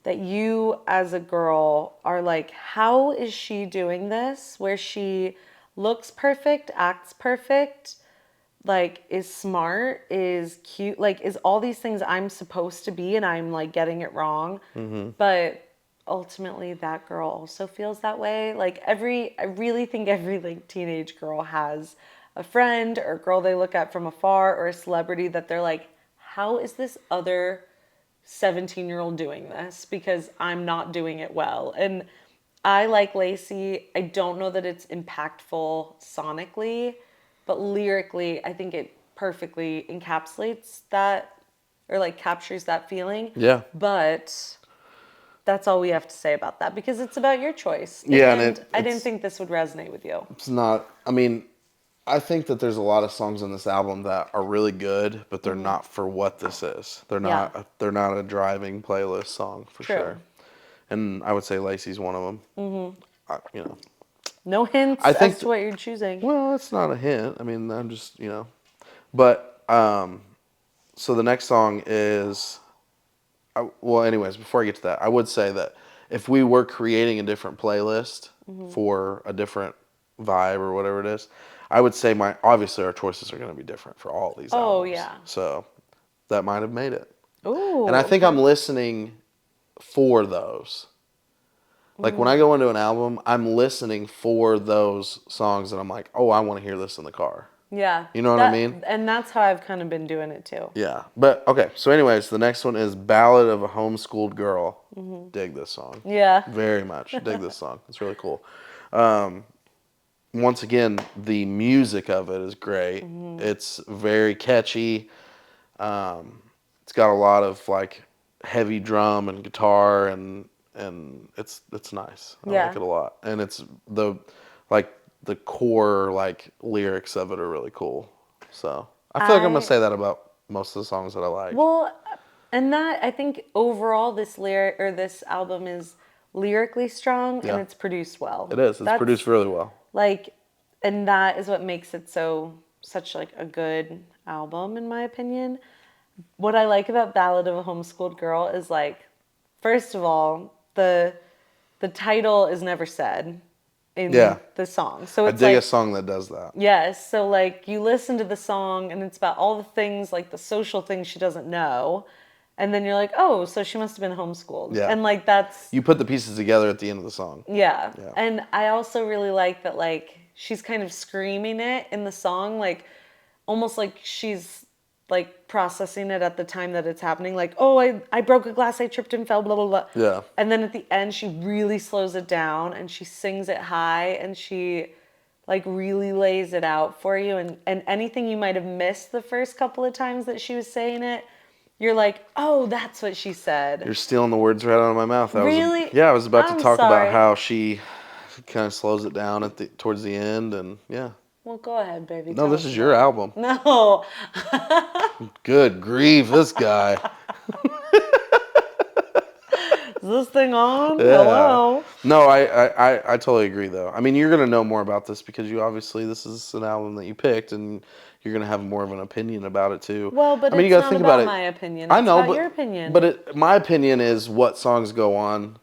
that you as a girl are like, how is she doing this? Where she looks perfect, acts perfect, like is smart, is cute, like is all these things I'm supposed to be and I'm like getting it wrong. But ultimately that girl also feels that way. Like I really think every like teenage girl has a friend or a girl they look at from afar or a celebrity that they're like, how is this other 17-year-old doing this? Because I'm not doing it well. And I like Lacey. I don't know that it's impactful sonically, but lyrically, I think it perfectly encapsulates that or like captures that feeling. Yeah. But that's all we have to say about that because it's about your choice. Yeah, and And I didn't think this would resonate with you. it's not. I mean, I think that there's a lot of songs on this album that are really good, but they're not for what this is. They're Yeah. not. They're not a driving playlist song for True. sure. And I would say Lacey's one of them. You know, No hints I as think. to what you're choosing. Well, it's not a hint. I mean, I'm just but so the next song is. Well, anyways, before I get to that, I would say that if we were creating a different playlist for a different vibe or whatever it is, I would say obviously our choices are going to be different for all these Oh, albums. yeah. So that might have made it. Ooh. And I think I'm listening for those. Like when I go into an album, I'm listening for those songs that I'm like, oh, I want to hear this in the car. Yeah. You know what I mean? And that's how I've kind of been doing it too. Yeah. But okay, so anyways, the next one is Ballad of a Homeschooled Girl. Dig this song. Yeah. Very much. Dig this song. It's really cool. Once again, the music of it is great. It's very catchy. It's got a lot of like heavy drum and guitar and it's nice. I Yeah. like it a lot. And it's the core like lyrics of it are really cool. So I feel like I'm gonna say that about most of the songs that I like. Well, and that I think overall this album is lyrically strong Yeah. and it's produced well. It is. It's That's produced really well. like, and that is what makes it such like a good album in my opinion. What I like about Ballad of a Homeschooled Girl is like, first of all, the title is never said in Yeah. the song. So I it's dig like a song that does that. yes, so like you listen to the song and it's about all the things like the social things she doesn't know. And then you're like, "Oh, so she must have been homeschooled." Yeah. And like that's You put the pieces together at the end of the song. yeah. Yeah. And I also really like that like she's kind of screaming it in the song like almost like she's like processing it at the time that it's happening like, "Oh, I broke a glass, I tripped and fell, blah blah blah." Yeah. And then at the end she really slows it down and she sings it high and she like really lays it out for you and anything you might have missed the first couple of times that she was saying it, you're like, oh, that's what she said. You're stealing the words right out of my mouth. Really? I was about to I'm talk about sorry. how she kind of slows it down towards the end, and yeah. Well, go ahead, baby. No, Tell this us is your about it. album. No. Good grief, this guy. Is this thing on? Yeah. Hello. No, I totally agree though. I mean, you're gonna know more about this because this is an album that you picked, and you're gonna have more of an opinion about it too. Well, but I mean, it's you gotta not think about about it. my opinion. I It's know, about but your opinion. my opinion is what songs go on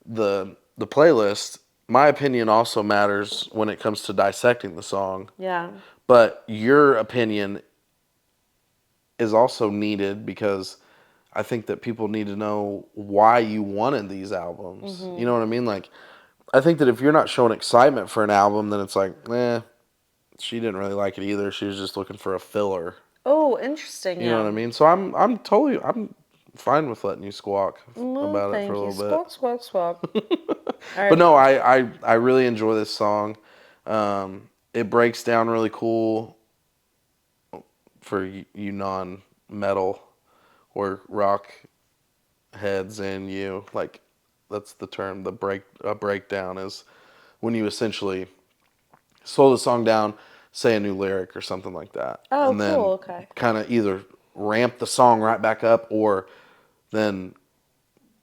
the playlist. My opinion also matters when it comes to dissecting the song. Yeah. But your opinion is also needed because I think that people need to know why you wanted these albums. You know what I mean? Like, I think that if you're not showing excitement for an album, then it's like, she didn't really like it either. She was just looking for a filler. Oh, interesting. You know what I mean? So I'm fine with letting you squawk about it for a little bit. Squawk, squawk. All right. But no, I really enjoy this song. It breaks down really cool for you non-metal or rock heads and you. Like, that's the term. A breakdown is when you essentially slow the song down, say a new lyric or something like that. Oh, and then cool. Okay. kind of either ramp the song right back up or then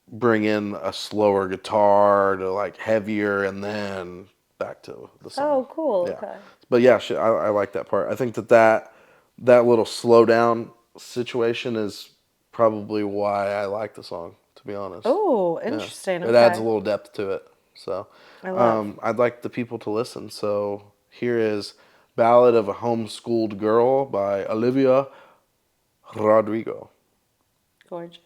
bring in a slower guitar to like heavier and then back to the song. Oh, cool. Yeah. Okay. But yeah, I like that part. I think that little slow down situation is probably why I like the song, to be honest. Oh, interesting. It Okay. adds a little depth to it. So I love. I'd like the people to listen. So here is Ballad of a Homeschooled Girl by Olivia Rodrigo. Gorgeous.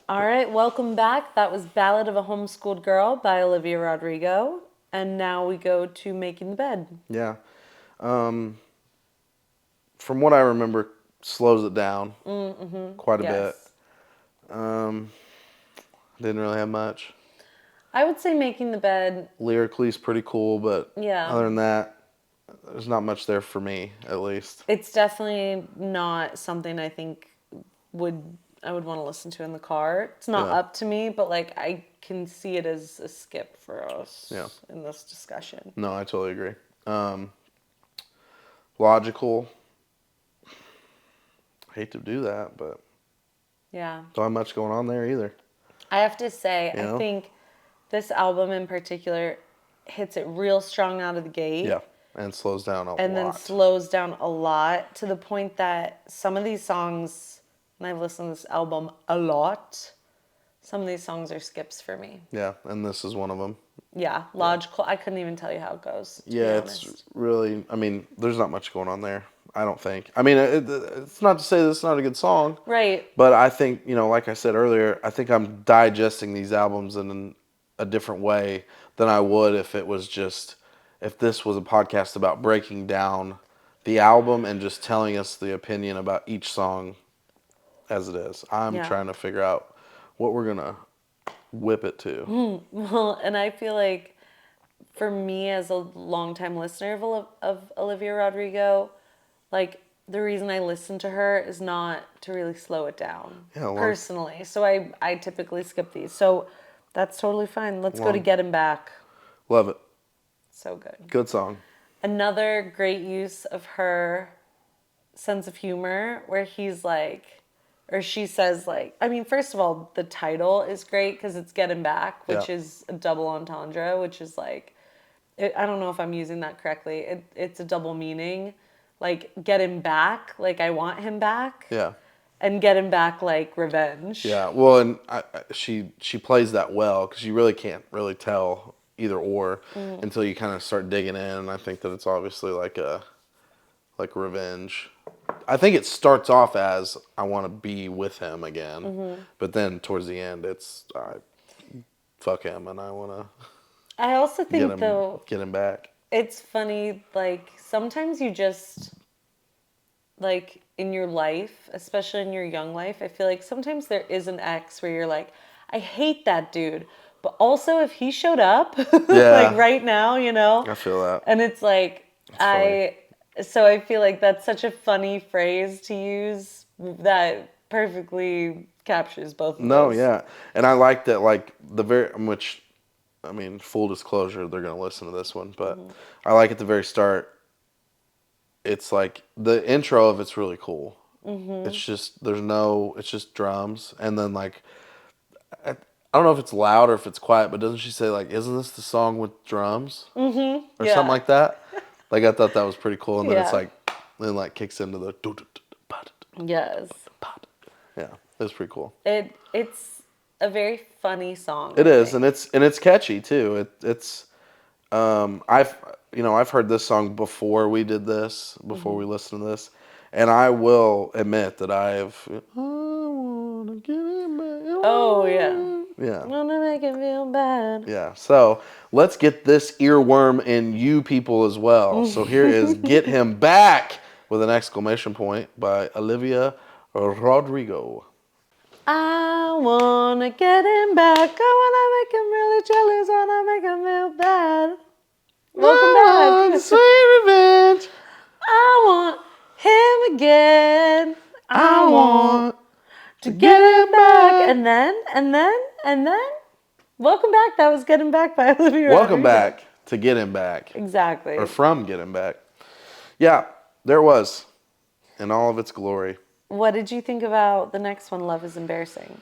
All right, welcome back. That was Ballad of a Homeschooled Girl by Olivia Rodrigo. And now we go to Making the Bed. Yeah. From what I remember, slows it down quite a bit. Didn't really have much. I would say Making the Bed. Lyrically is pretty cool, but Yeah. other than that, there's not much there for me, at least. It's definitely not something I think I would want to listen to in the car. It's not up to me, but like I can see it as a skip for us in this discussion. No, I totally agree. Logical. Hate to do that, but Yeah. don't have much going on there either. I have to say, You know? I think this album in particular hits it real strong out of the gate. Yeah, and slows down a lot. And then slows down a lot to the point that some of these songs, and I've listened to this album a lot, some of these songs are skips for me. Yeah, and this is one of them. Yeah, logical. I couldn't even tell you how it goes. Yeah, it's really, I mean, there's not much going on there, I don't think. I mean, it's not to say this is not a good song. Right. But I think, like I said earlier, I think I'm digesting these albums in a different way than I would if this was a podcast about breaking down the album and just telling us the opinion about each song as it is. I'm trying to figure out what we're going to whip it to. Well, and I feel like for me as a longtime listener of Olivia Rodrigo, like the reason I listen to her is not to really slow it down personally. So I typically skip these. So that's totally fine. Let's go to Get Him Back. Love it. So good. Good song. Another great use of her sense of humor where he's like, or she says like, I mean, first of all, the title is great because it's Get Him Back, which is a double entendre, which is like, I don't know if I'm using that correctly. It's a double meaning. Like, get him back, like I want him back. Yeah. And get him back like revenge. Yeah, well, and she plays that well because you really can't really tell either or until you kind of start digging in. And I think that it's obviously like revenge. I think it starts off as I want to be with him again, but then towards the end it's fuck him and I want to. I also think get him back. It's funny, like sometimes you just like in your life, especially in your young life, I feel like sometimes there is an ex where you're like, I hate that dude. But also if he showed up, like right now, I feel that. And it's like, so I feel like that's such a funny phrase to use that perfectly captures both of those. No, yeah. And I like that, like, which, I mean, full disclosure, they're going to listen to this one, but I like at the very start, it's like, the intro of it's really cool. It's just, it's just drums, and then, like, I don't know if it's loud or if it's quiet, but doesn't she say, like, isn't this the song with drums? Or something like that? Like, I thought that was pretty cool, and then it's like, then, like, kicks into the... Yes. Yeah, it was pretty cool. It's a very funny song. It is, and it's catchy, too. I've heard this song before we did this, before we listened to this, and I will admit that I wanna get him back. Oh, yeah. Yeah. Wanna make him feel bad. Yeah. So let's get this earworm in you people as well. So here is Get Him Back with an exclamation point by Olivia Rodrigo. I wanna get him back. I wanna make him really jealous. Wanna make him feel bad. Welcome back. Sweet revenge. I want him again. I want to get him back. And then, welcome back. That was Get Him Back by Olivia Rodrigo. Welcome back to Get Him Back. Exactly. Or from Get Him Back. Yeah, there it was. In all of its glory. What did you think about the next one, Love is Embarrassing?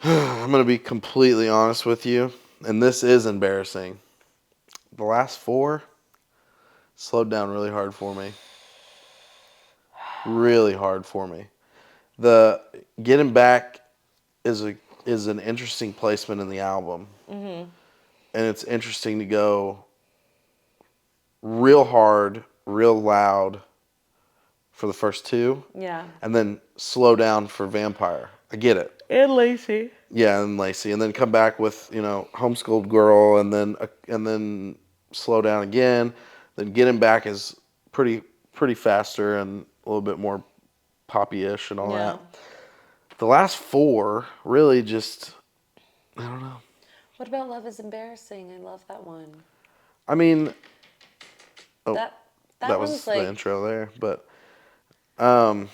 I'm going to be completely honest with you, and this is embarrassing. The last four slowed down really hard for me. Really hard for me. The Getting Back is an interesting placement in the album. And it's interesting to go real hard, real loud for the first two. Yeah. And then slow down for Vampire. I get it. And Lacey. Yeah, and Lacey, and then come back with homeschooled girl, and then slow down again. Then getting back is pretty faster and a little bit more poppy-ish and all that. The last four really just, I don't know. What about Love is Embarrassing? I love that one. I mean, that was one's the intro there, but I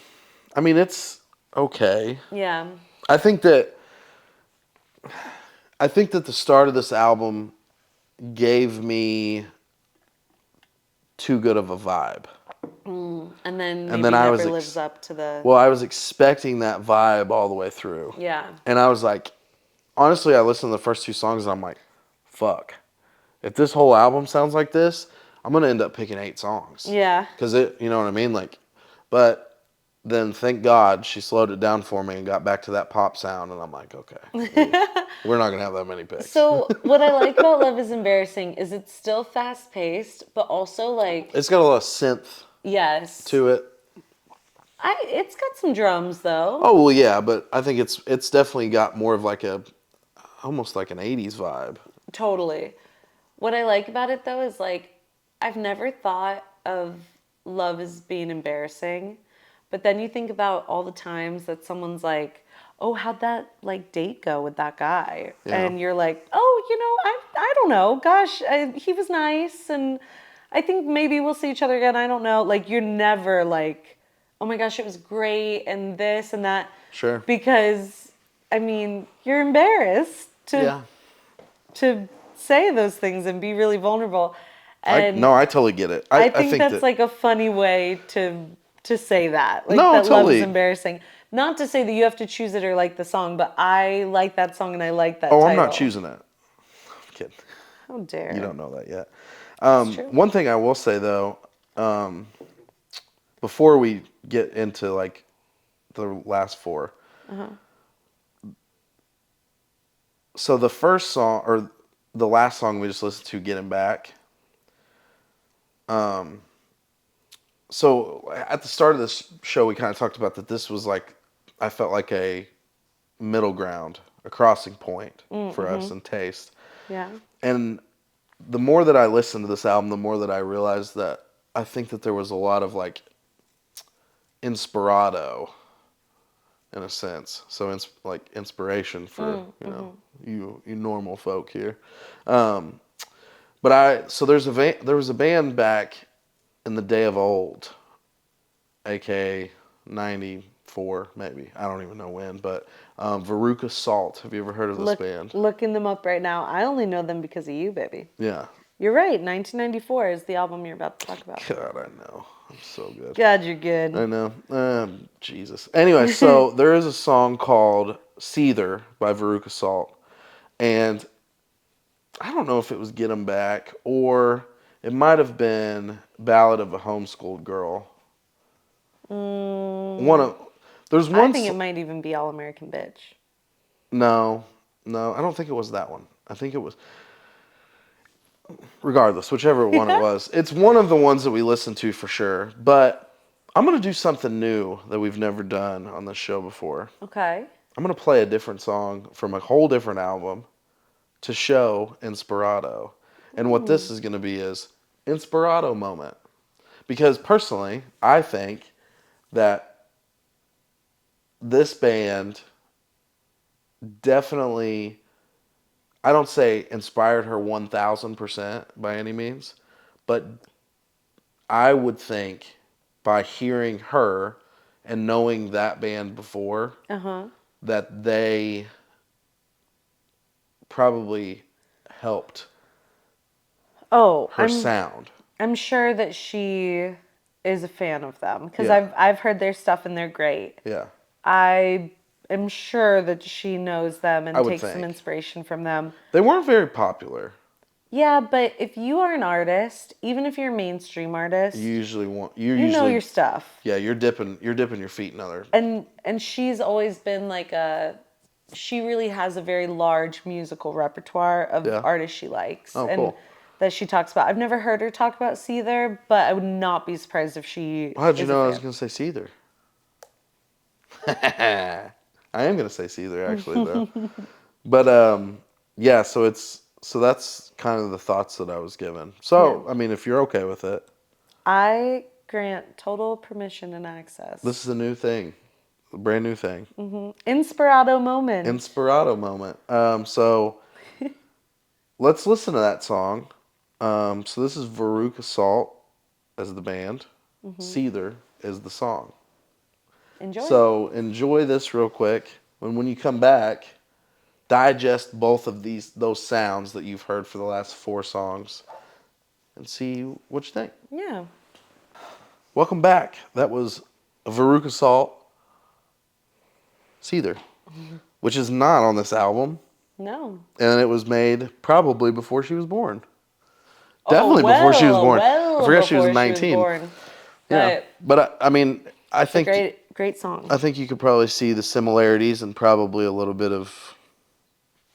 mean it's okay. Yeah. I think that the start of this album gave me too good of a vibe. And then maybe And then I never lives up to the... Well, I was expecting that vibe all the way through. Yeah. And I was like, honestly, I listened to the first two songs and I'm like, fuck. If this whole album sounds like this, I'm going to end up picking 8 songs. Yeah. Because you know what I mean? Like, but then thank God she slowed it down for me and got back to that pop sound. And I'm like, okay, we're not going to have that many picks. So what I like about Love is Embarrassing is it's still fast paced, but also like... It's got a lot of synth to it. It's got some drums though. Oh, well, yeah, but I think it's definitely got more of like almost like an 80s vibe. Totally. What I like about it though is like, I've never thought of love as being embarrassing, but then you think about all the times that someone's like, oh, how'd that like date go with that guy? Yeah. And you're like, oh, I don't know. Gosh, he was nice and I think maybe we'll see each other again. I don't know. Like you're never like, oh my gosh, it was great and this and that. Sure. Because, I mean, you're embarrassed to say those things and be really vulnerable. And I totally get it. I think that's like a funny way to say that. Like that totally. love is embarrassing. Not to say that you have to choose it or like the song, but I like that song and I like that title. I'm not choosing it. I'm kidding. How dare. You don't know that yet. True. One thing I will say though, before we get into like the last four. So the first song or the last song we just listened to, Getting Back. So at the start of this show, we kind of talked about that this was like, I felt like a middle ground, a crossing point for us in taste. Yeah. And the more that I listened to this album, the more that I realized that I think that there was a lot of like inspirado in a sense. So like inspiration for, you normal folk here. So there was a band back in the day of old, aka 94 maybe. I don't even know when, but Veruca Salt. Have you ever heard of this band? Looking them up right now. I only know them because of you, baby. Yeah. You're right. 1994 is the album you're about to talk about. God, I know. I'm so good. God, you're good. I know. Jesus. Anyway, so there is a song called Seether by Veruca Salt. And I don't know if it was Get 'Em Back or it might have been Ballad of a Homeschooled Girl. I think it might even be All American Bitch. No, I don't think it was that one. I think it was... Regardless, whichever one it was. It's one of the ones that we listened to for sure. But I'm going to do something new that we've never done on this show before. Okay. I'm going to play a different song from a whole different album to show Inspirado. And what this is going to be is Inspirado moment. Because personally, I think that this band definitely... I don't say inspired her 1,000% by any means, but I would think by hearing her and knowing that band before, that they probably helped her sound. I'm sure that she is a fan of them because I've heard their stuff and they're great. Yeah. I'm sure that she knows them and takes some inspiration from them. They weren't very popular. Yeah, but if you are an artist, even if you're a mainstream artist, you know your stuff. Yeah, you're dipping your feet in other. And she's always been like she really has a very large musical repertoire of artists she likes. Oh, cool. that she talks about. I've never heard her talk about Seether, but I would not be surprised if she How'd you is a know I was fan. going to say Seether? I am going to say Seether, actually, though. But, yeah, so that's kind of the thoughts that I was given. So, Yeah. I mean, if you're okay with it, I grant total permission and access. this is a new thing, a brand new thing. Inspirato moment. Inspirato moment. So let's listen to that song. So this is Veruca Salt as the band. Seether is the song. Enjoy. So enjoy this real quick. When you come back, digest both of those sounds that you've heard for the last 4 songs and see what you think. Yeah. Welcome back. That was Veruca Salt, Seether, which is not on this album. No. And it was made probably before she was born. Definitely before she was born. Well, I forgot she was before 19. born. Yeah. But I mean, I think Great song. I think you could probably see the similarities and probably a little bit of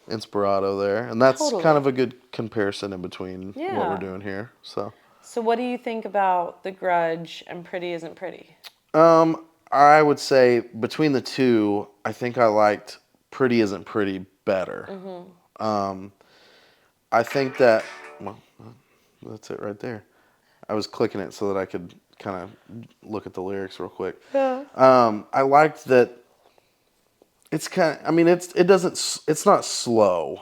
Inspirato there. And that's Totally. kind of a good comparison in between what Yeah. we're doing here. So So what do you think about The Grudge and Pretty Isn't Pretty? I would say between the two, I think I liked Pretty Isn't Pretty better. I think that, well, that's it right there. I was clicking it so that I could kind of look at the lyrics real quick. Yeah. I liked that it's kind of, I mean, it's not slow.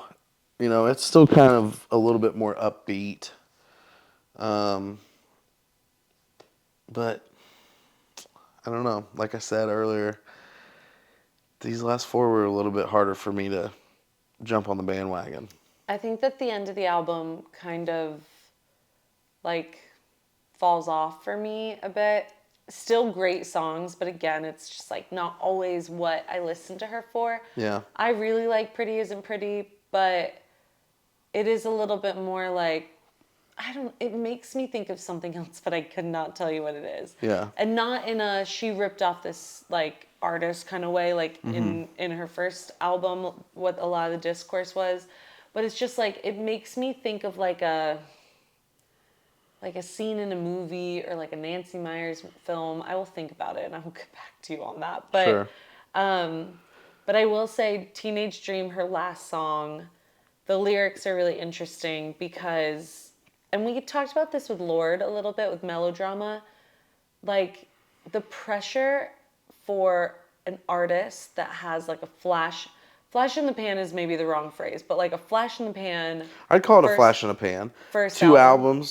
You know, it's still kind of a little bit more upbeat. But I don't know. Like I said earlier, these last 4 were a little bit harder for me to jump on the bandwagon. I think that the end of the album kind of like falls off for me a bit. Still great songs, but again, it's just like not always what I listen to her for. Yeah. I really like Pretty Isn't Pretty, but it is a little bit more like, it makes me think of something else, but I could not tell you what it is. Yeah. And not in a, she ripped off this like artist kind of way, like in her first album, what a lot of the discourse was. But it's just like, it makes me think of like a scene in a movie or like a Nancy Meyers film. I will think about it and I will get back to you on that. But, Sure. but I will say Teenage Dream, her last song, the lyrics are really interesting because, and we talked about this with Lorde a little bit with Melodrama, like the pressure for an artist that has like a flash in the pan is maybe the wrong phrase, but like a flash in the pan. I'd call it a flash in a pan. First two album.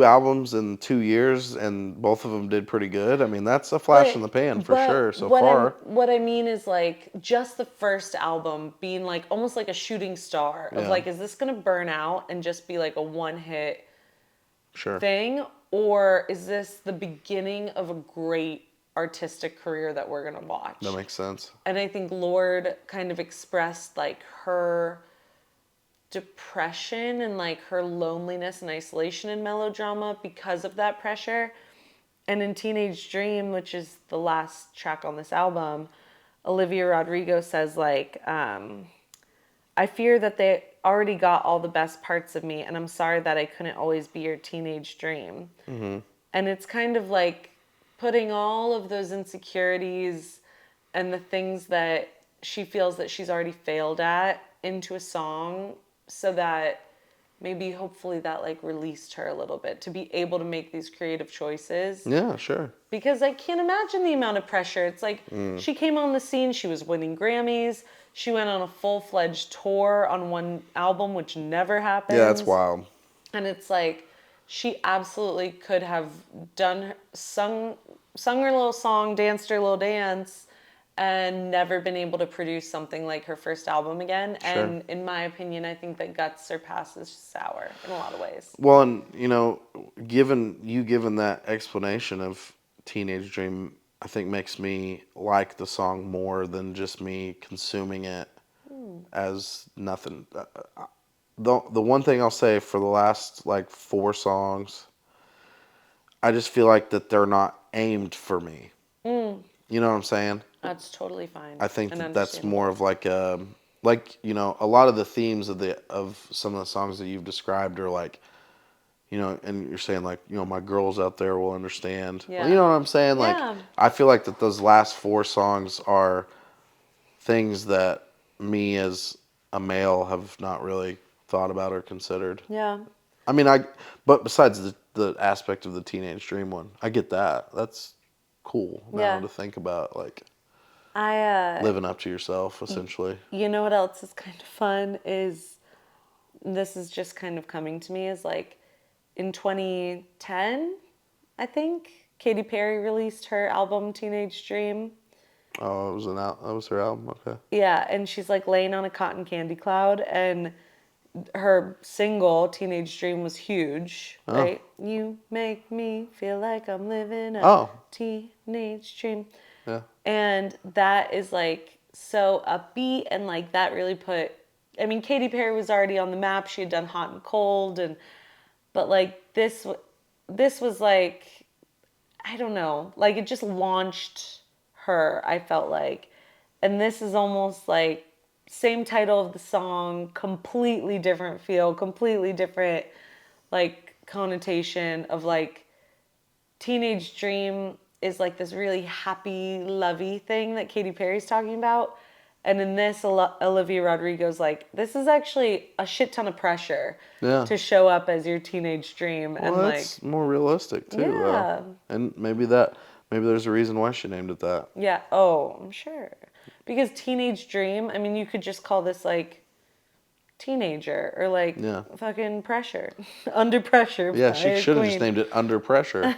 albums in 2 years, and both of them did pretty good. I mean, that's a flash in the pan for sure so far. What I mean is like just the first album being like almost like a shooting star of like, is this gonna burn out and just be like a one-hit thing, or is this the beginning of a great artistic career that we're gonna watch? That makes sense. And I think Lorde kind of expressed like her depression and like her loneliness and isolation in Melodrama because of that pressure. And in Teenage Dream, which is the last track on this album, Olivia Rodrigo says like, I fear that they already got all the best parts of me, and I'm sorry that I couldn't always be your teenage dream. Mm-hmm. And it's kind of like putting all of those insecurities and the things that she feels that she's already failed at into a song so that maybe hopefully that like released her a little bit to be able to make these creative choices. Yeah, sure. Because I can't imagine the amount of pressure. It's like she came on the scene, she was winning Grammys, she went on a full-fledged tour on one album, which never happens. Yeah, that's wild. And it's like she absolutely could have sung her little song, danced her little dance, and never been able to produce something like her first album again. Sure. And in my opinion, I think that Guts surpasses Sour in a lot of ways. Well, and you know, given that explanation of Teenage Dream, I think makes me like the song more than just me consuming it as nothing. The one thing I'll say for the last like 4 songs, I just feel like that they're not aimed for me. You know what I'm saying? That's totally fine. I think that's more of like you know, a lot of the themes of some of the songs that you've described are like and you're saying like, my girls out there will understand. Yeah. Well, you know what I'm saying? Like, Yeah. I feel like that those last 4 songs are things that me as a male have not really thought about or considered. Yeah. I mean, but besides the aspect of the teenage dream one, I get that. That's cool now Yeah. to think about, like I living up to yourself, essentially. you know what else is kind of fun is this is just kind of coming to me is like in 2010, I think Katy Perry released her album Teenage Dream. Oh, that was her album. Okay. Yeah, and she's like laying on a cotton candy cloud, and her single Teenage Dream was huge, Oh. right? You make me feel like I'm living a Oh. teenage dream. Yeah. And that is like so upbeat, and like that really put, I mean, Katy Perry was already on the map. She had done Hot and Cold, but like this was like, I don't know, like it just launched her, I felt like. And this is almost like same title of the song, completely different feel, completely different like connotation of like Teenage Dream is like this really happy, lovey thing that Katy Perry's talking about. And in this, Olivia Rodrigo's like, this is actually a shit ton of pressure Yeah. to show up as your teenage dream. Well, And like, that's more realistic too, though. yeah. And maybe there's a reason why she named it that. Yeah. Oh, I'm sure. Because teenage dream, I mean, you could just call this like teenager or like fucking pressure. Under pressure. Yeah, by she a should have just queen. named it Under Pressure.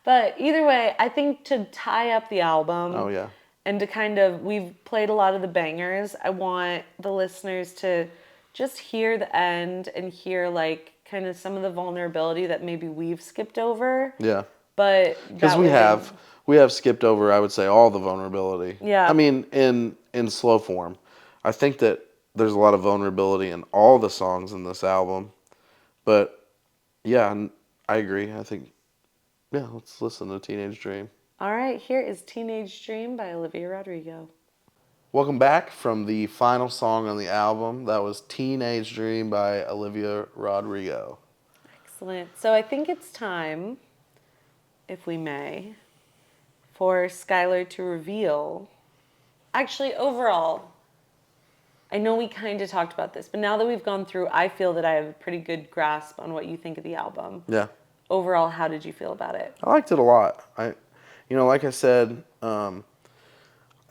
But either way, I think to tie up the album Oh, yeah. and to kind of, we've played a lot of the bangers. I want the listeners to just hear the end and hear like kind of some of the vulnerability that maybe we've skipped over. Yeah. But Because we have skipped over, I would say, all the vulnerability. Yeah. I mean, in slow form. I think that there's a lot of vulnerability in all the songs in this album. But yeah, I agree. I think, yeah, let's listen to Teenage Dream. All right, here is Teenage Dream by Olivia Rodrigo. Welcome back from the final song on the album. That was Teenage Dream by Olivia Rodrigo. Excellent. So I think it's time, if we may, for Skylar to reveal. Actually, overall, I know we kind of talked about this, but now that we've gone through, I feel that I have a pretty good grasp on what you think of the album. Yeah. Overall, how did you feel about it? I liked it a lot. Like I said, I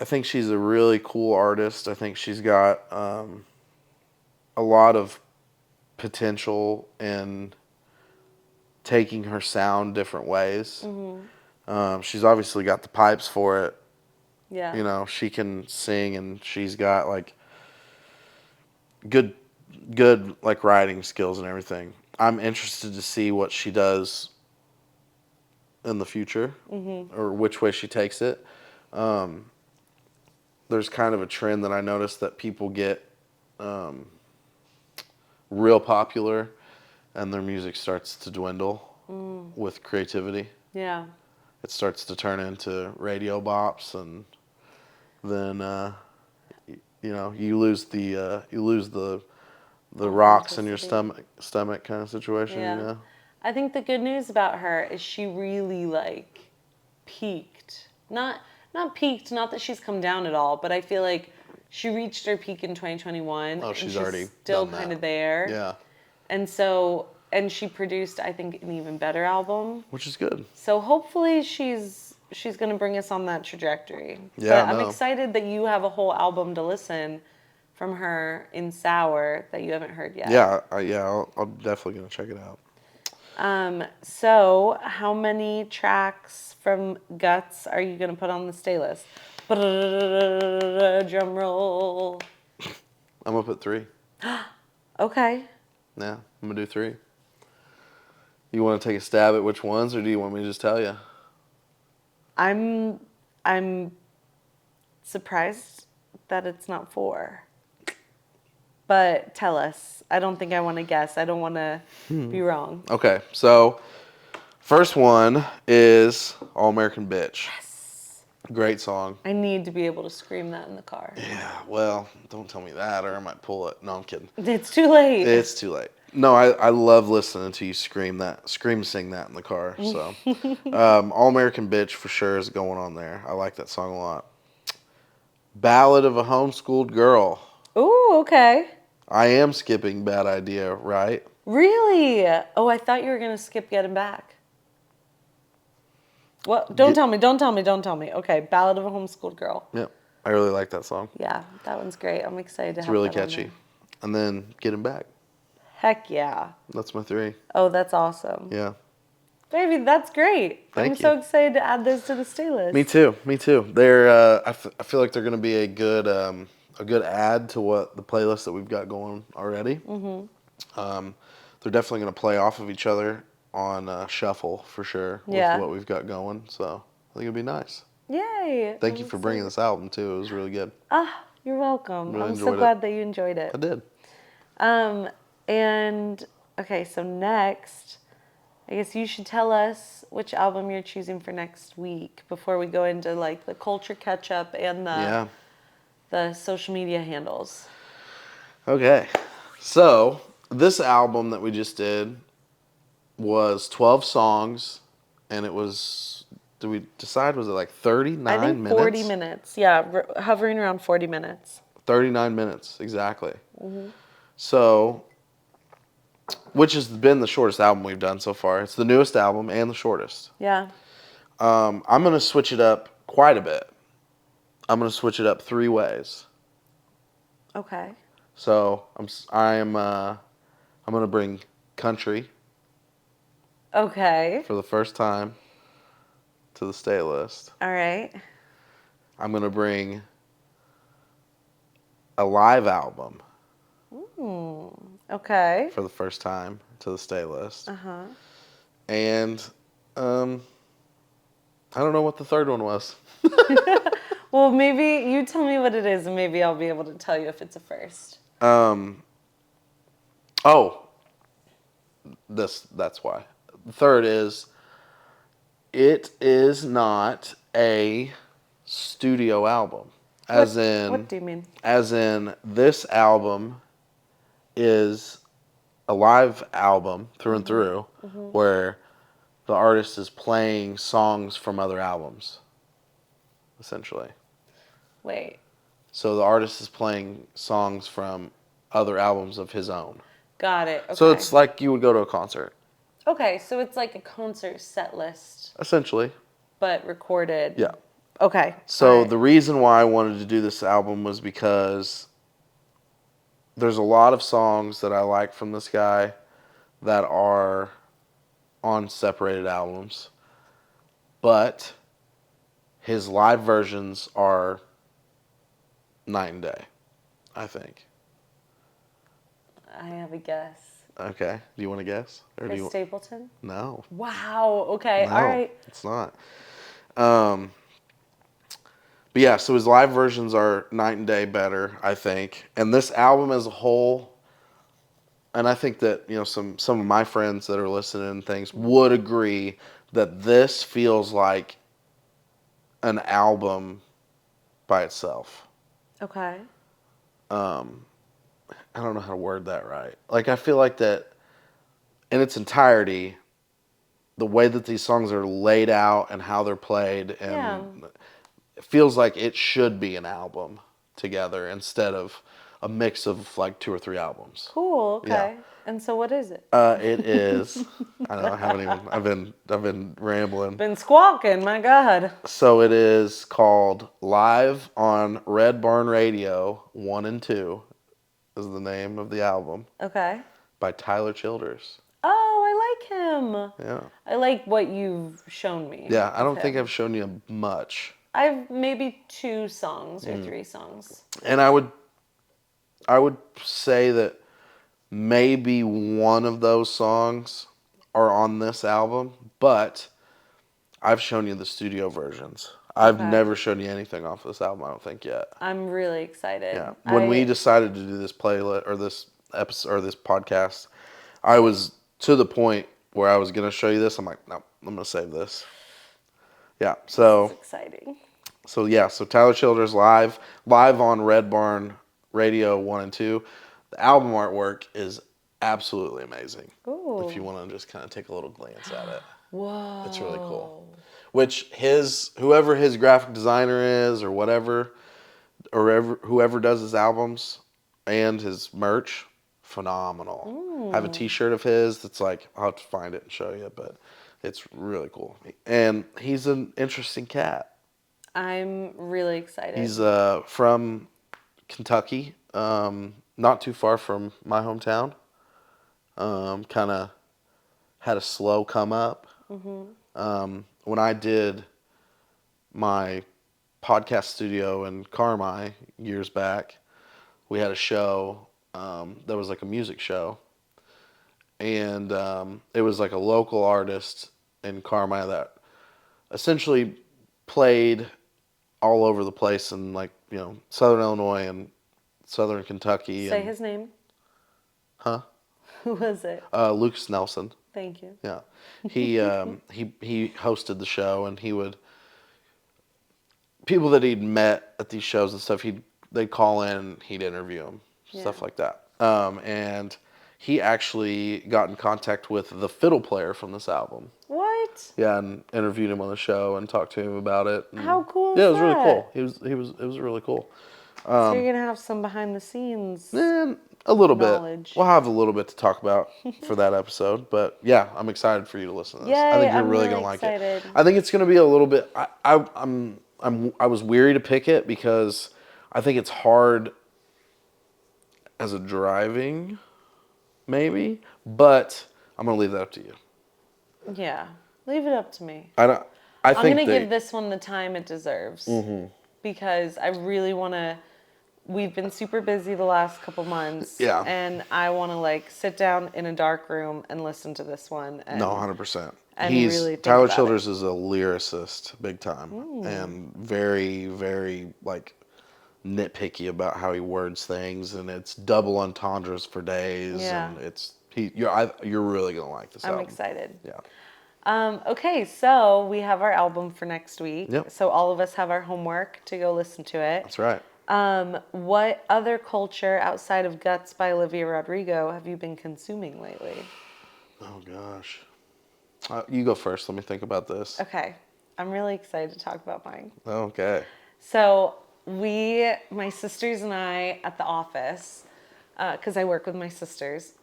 think she's a really cool artist. I think she's got a lot of potential in taking her sound different ways. Mm-hmm. She's obviously got the pipes for it. Yeah. She can sing, and she's got like good like writing skills and everything. I'm interested to see what she does in the future, or which way she takes it. There's kind of a trend that I noticed that people get real popular and their music starts to dwindle with creativity. Yeah. It starts to turn into radio bops, and then you lose the rocks in your stomach kind of situation. Yeah. I think the good news about her is she really like peaked. Not peaked, not that she's come down at all, but I feel like she reached her peak in 2021. Oh, she's already still done that. kind of there. Yeah. And she produced, I think, an even better album. Which is good. So hopefully she's going to bring us on that trajectory. Yeah, but I'm excited that you have a whole album to listen from her in Sour that you haven't heard yet. Yeah, I'm definitely going to check it out. So how many tracks from Guts are you going to put on the stay list? Drum roll. I'm going to put 3. Okay. Yeah, I'm going to do 3. You want to take a stab at which ones, or do you want me to just tell you? I'm surprised that it's not 4. But tell us. I don't think I want to guess. I don't want to be wrong. Okay, so first one is All American Bitch. Yes. Great song. I need to be able to scream that in the car. Yeah, well, don't tell me that or I might pull it. No, I'm kidding. It's too late. It's too late. No, I love listening to you sing that in the car. So, All American Bitch for sure is going on there. I like that song a lot. Ballad of a Homeschooled Girl. Ooh, okay. I am skipping Bad Idea, right? Really? Oh, I thought you were gonna skip Getting Back. What? Don't Get, tell me. Don't tell me. Don't tell me. Okay, Ballad of a Homeschooled Girl. yep, I really like that song. Yeah, that one's great. I'm excited to It's have really that on catchy. there. And then Getting Back. Heck yeah. That's my 3. Oh, that's awesome. Yeah. Baby, that's great. I'm Thank so you. excited to add those to the stay list. Me too. Me too. They're. I feel like they're going to be a good add to what the playlist that we've got going already. They're definitely going to play off of each other on shuffle for sure with Yeah. what we've got going. So I think it'd be nice. Yay. Thank you for bringing this album too. It was really good. Ah, you're welcome. Really I'm so enjoyed it. glad that you enjoyed it. I did. And okay, so next, I guess you should tell us which album you're choosing for next week before we go into like the culture catch up and Yeah. the social media handles. Okay. So this album that we just did was 12 songs, and it was. Did we decide? Was it like 39 I think minutes? 40 minutes. Yeah, hovering around 40 minutes. 39 minutes, exactly. So, which has been the shortest album we've done so far. It's the newest album and the shortest. Yeah. I'm going to switch it up quite a bit. I'm going to switch it up 3 ways. Okay. So, I'm going to bring country Okay. for the first time to the stay list. All right. I'm going to bring a live album Okay. for the first time to the stay list. Uh-huh. And I don't know what the third one was. Well, maybe you tell me what it is, and maybe I'll be able to tell you if it's a first. Oh, that's why. The third is it is not a studio album. What do you mean? As in this album is a live album through and through where the artist is playing songs from other albums, essentially. Wait. So the artist is playing songs from other albums of his own. Got it. Okay. So it's like you would go to a concert, Okay, so it's like a concert set list, essentially. but recorded. Yeah. Okay. So all right. the reason why I wanted to do this album was because there's a lot of songs that I like from this guy that are on separated albums, but his live versions are night and day, I think. I have a guess. Okay. Do you want to guess? Or do Chris you? Stapleton? No. Wow. Okay. No, All right. it's not. But yeah, so his live versions are night and day better, I think. And this album as a whole, and I think that, some of my friends that are listening and things would agree that this feels like an album by itself. Okay. I don't know how to word that right. Like, I feel like that in its entirety, the way that these songs are laid out and how they're played, and Yeah. it feels like it should be an album together instead of a mix of like 2 or 3 albums. Cool. Okay. Yeah. And so what is it? It is. I don't know. I haven't even. I've been rambling. Been squawking. My God. So it is called "Live on Red Barn Radio 1 and 2" is the name of the album Okay. by Tyler Childers. Oh, I like him. Yeah. I like what you've shown me. Yeah. I of don't think him. I've shown you much. I've maybe 2 songs or 3 songs. And I would say that maybe one of those songs are on this album, but I've shown you the studio versions. I've Okay. never shown you anything off this album, I don't think, yet. I'm really excited. Yeah. When we decided to do this playlist or this episode or this podcast, I was to the point where I was going to show you this. I'm like, no, I'm going to save this. Yeah. So It's exciting. So Tyler Childers live on Red Barn Radio 1 and 2. The album artwork is absolutely amazing. Ooh. If you want to just kind of take a little glance at it. Whoa. It's really cool. Which whoever his graphic designer is or whatever, whoever does his albums and his merch, phenomenal. I have a T-shirt of his that's like, I'll have to find it and show you, but it's really cool. And he's an interesting cat. I'm really excited. He's from Kentucky, not too far from my hometown. Kind of had a slow come up. When I did my podcast studio in Carmi years back, we had a show that was like a music show. And it was like a local artist in Carmi that essentially played all over the place in like, Southern Illinois and Southern Kentucky. Say his name. Huh? Who was it? Lucas Nelson. Thank you. Yeah. He he hosted the show, and he would, people that he'd met at these shows and stuff, they'd call in and he'd interview them, stuff like that. And he actually got in contact with the fiddle player from this album. What? Yeah, and interviewed him on the show and talked to him about it. And how cool yeah, is it was really that? cool. It was really cool. So you're gonna have some behind the scenes. A little knowledge. bit. We'll have a little bit to talk about for that episode, but yeah, I'm excited for you to listen to this. Yay, I think you're I'm really really gonna like excited. it. I think it's gonna be a little bit. I was weary to pick it because I think it's hard as a driving, maybe, but I'm gonna leave that up to you. Yeah, leave it up to me. I'm gonna give this one the time it deserves because I really want to. We've been super busy the last couple months. Yeah. And I want to like sit down in a dark room and listen to this one. And, No, 100%. And really think Tyler about Childers it. is a lyricist, big time, and very, very like nitpicky about how he words things, and it's double entendres for days, Yeah. and you're really gonna like this album. I'm excited. Yeah. Okay, so we have our album for next week. Yep. So all of us have our homework to go listen to it. That's right. What other culture outside of Guts by Olivia Rodrigo have you been consuming lately? Oh gosh. You go first. Let me think about this. Okay. I'm really excited to talk about mine. Okay. So my sisters and I at the office, because I work with my sisters,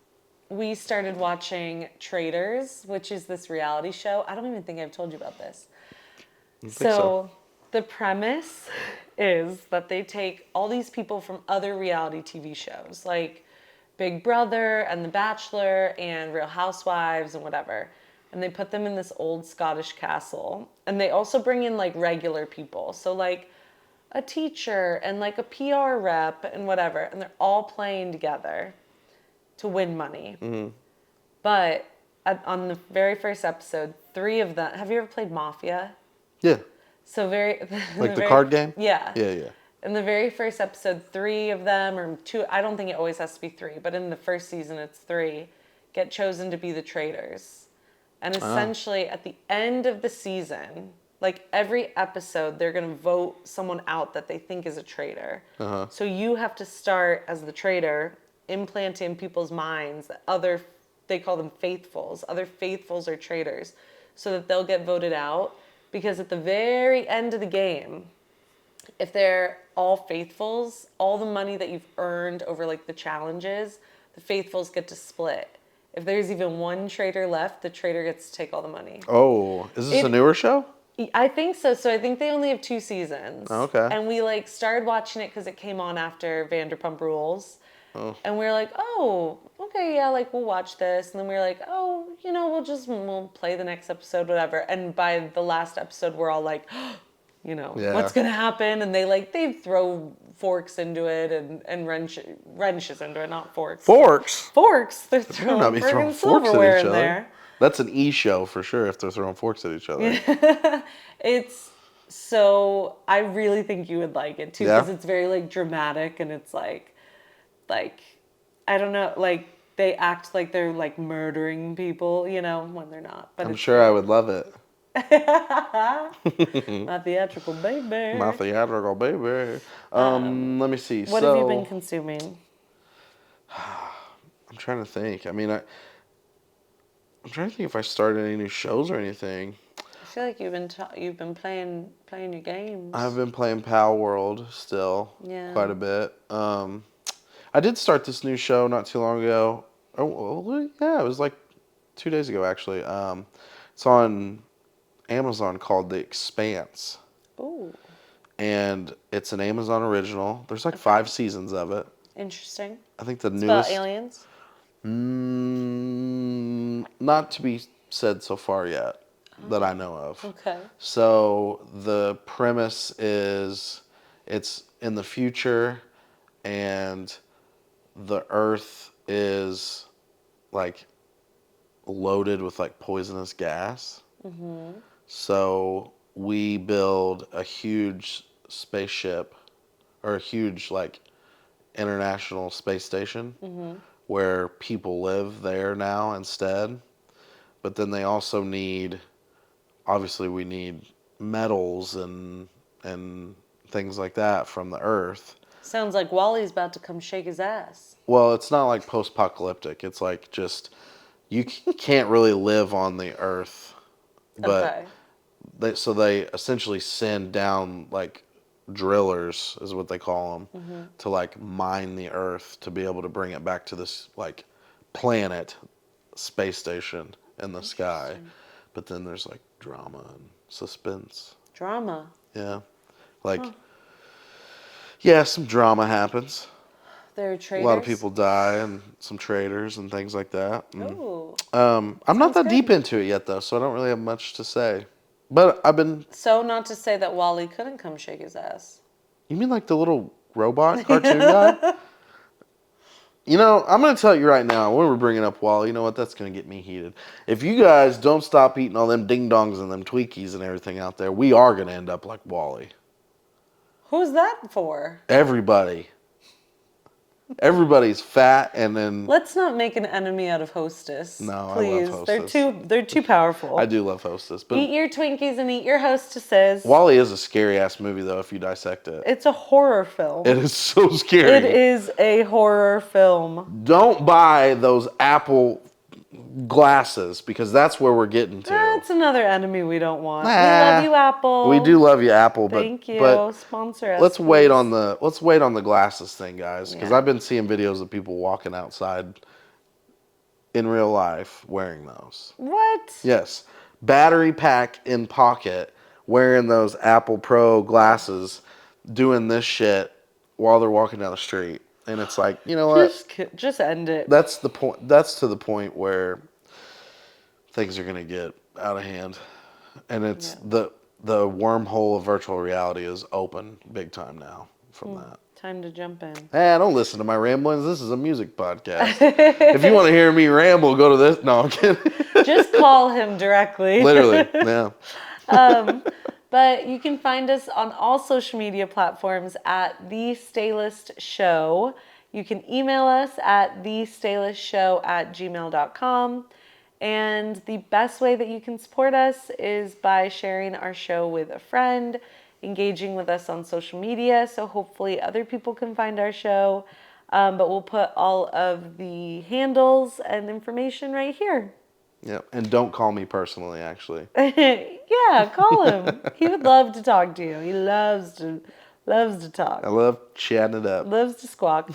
we started watching Traitors, which is this reality show. I don't even think I've told you about this. I think so. The premise is that they take all these people from other reality TV shows, like Big Brother and The Bachelor and Real Housewives and whatever, and they put them in this old Scottish castle. And they also bring in like regular people, so like a teacher and like a PR rep and whatever, and they're all playing together to win money. But on the very first episode, 3 of them, have you ever played Mafia? Yeah. So Like the card game? Yeah. Yeah. In the very first episode, 3 of them, or 2, I don't think it always has to be 3, but in the first season it's 3, get chosen to be the traitors. And essentially at the end of the season, like every episode, they're going to vote someone out that they think is a traitor. So you have to start as the traitor, implant in people's minds that they call them faithfuls. Other faithfuls are traitors, so that they'll get voted out. Because at the very end of the game, if they're all faithfuls, all the money that you've earned over like the challenges, the faithfuls get to split. If there's even one traitor left, the traitor gets to take all the money. Oh, is this a newer show? I think so. So I think they only have 2 seasons. Oh, okay. And we like started watching it because it came on after Vanderpump Rules. And we were like, oh, okay, yeah, like we'll watch this. And then we were like, oh, we'll play the next episode, whatever. And by the last episode, we're all like, what's going to happen? And they throw forks into it and wrenches into it, not forks. Forks? Forks. They're They're not be throwing friggin' forks at silverware each in other. there. That's an E show for sure if they're throwing forks at each other. So I really think you would like it too, because it's very like dramatic, and it's like I don't know, like they act like they're like murdering people, when they're not. But I'm sure I would love it. My theatrical baby. My theatrical baby. Let me see. What have you been consuming? I'm trying to think. I mean, I'm trying to think if I started any new shows or anything. I feel like you've been playing your games. I've been playing Pal World still Yeah. quite a bit. I did start this new show not too long ago. Oh, well, yeah, it was like 2 days ago actually. It's on Amazon called The Expanse, Oh, and it's an Amazon original. There's like okay. 5 seasons of it. Interesting. I think the It's about newest. aliens. Not to be said so far yet that I know of. Okay. So the premise is it's in the future and the earth is like loaded with like poisonous gas. So we build a huge spaceship or a huge like international space station where people live there now instead. But then they also need, obviously, we need metals and things like that from the Earth. Sounds like Wally's about to come shake his ass. Well, it's not like post-apocalyptic. It's like just you can't really live on the Earth, but Okay. they essentially send down like drillers is what they call them to like mine the Earth to be able to bring it back to this like planet space station in the sky. But then there's like drama and suspense. Drama. Yeah. Like, yeah, some drama happens. There are A traders. lot of people die and some traders and things like that. Ooh. I'm not Sounds that good. deep into it yet though, so I don't really have much to say. But I've been. So not to say that Wally couldn't come shake his ass. You mean like the little robot cartoon guy? You know, I'm going to tell you right now, when we're bringing up Wally, you know what? That's going to get me heated. If you guys don't stop eating all them ding-dongs and them Twinkies and everything out there, we are going to end up like Wally. Who's that for? Everybody. Everybody's fat and then... Let's not make an enemy out of Hostess. No, please. I love Hostess. They're too powerful. I do love Hostess. But Eat your Twinkies and eat your Hostesses. Wally is a scary-ass movie, though, if you dissect it. It's a horror film. It is so scary. It is a horror film. Don't buy those Apple glasses because that's where we're getting to. That's another enemy we don't want. Nah. We love you, Apple. We do love you, Apple, but Thank you. but Sponsor us. let's please. wait on the glasses thing, guys, because Yeah. I've been seeing videos of people walking outside in real life wearing those. What? Yes, battery pack in pocket, wearing those Apple Pro glasses, doing this shit while they're walking down the street, and it's like, you know what? Just end it. That's the point. That's to the point where things are gonna get out of hand, and it's the wormhole of virtual reality is open big time now from that. Time to jump in. Hey, don't listen to my ramblings. This is a music podcast. If you want to hear me ramble, go to this. No, I'm kidding. Just call him directly. Literally, yeah. But you can find us on all social media platforms at The Staylist Show. You can email us at thestaylist@gmail.com. And the best way that you can support us is by sharing our show with a friend, engaging with us on social media, so hopefully other people can find our show. But we'll put all of the handles and information right here. Yep. And don't call me personally, actually. Yeah, call him. He would love to talk to you. He loves to talk. I love chatting it up. Loves to squawk.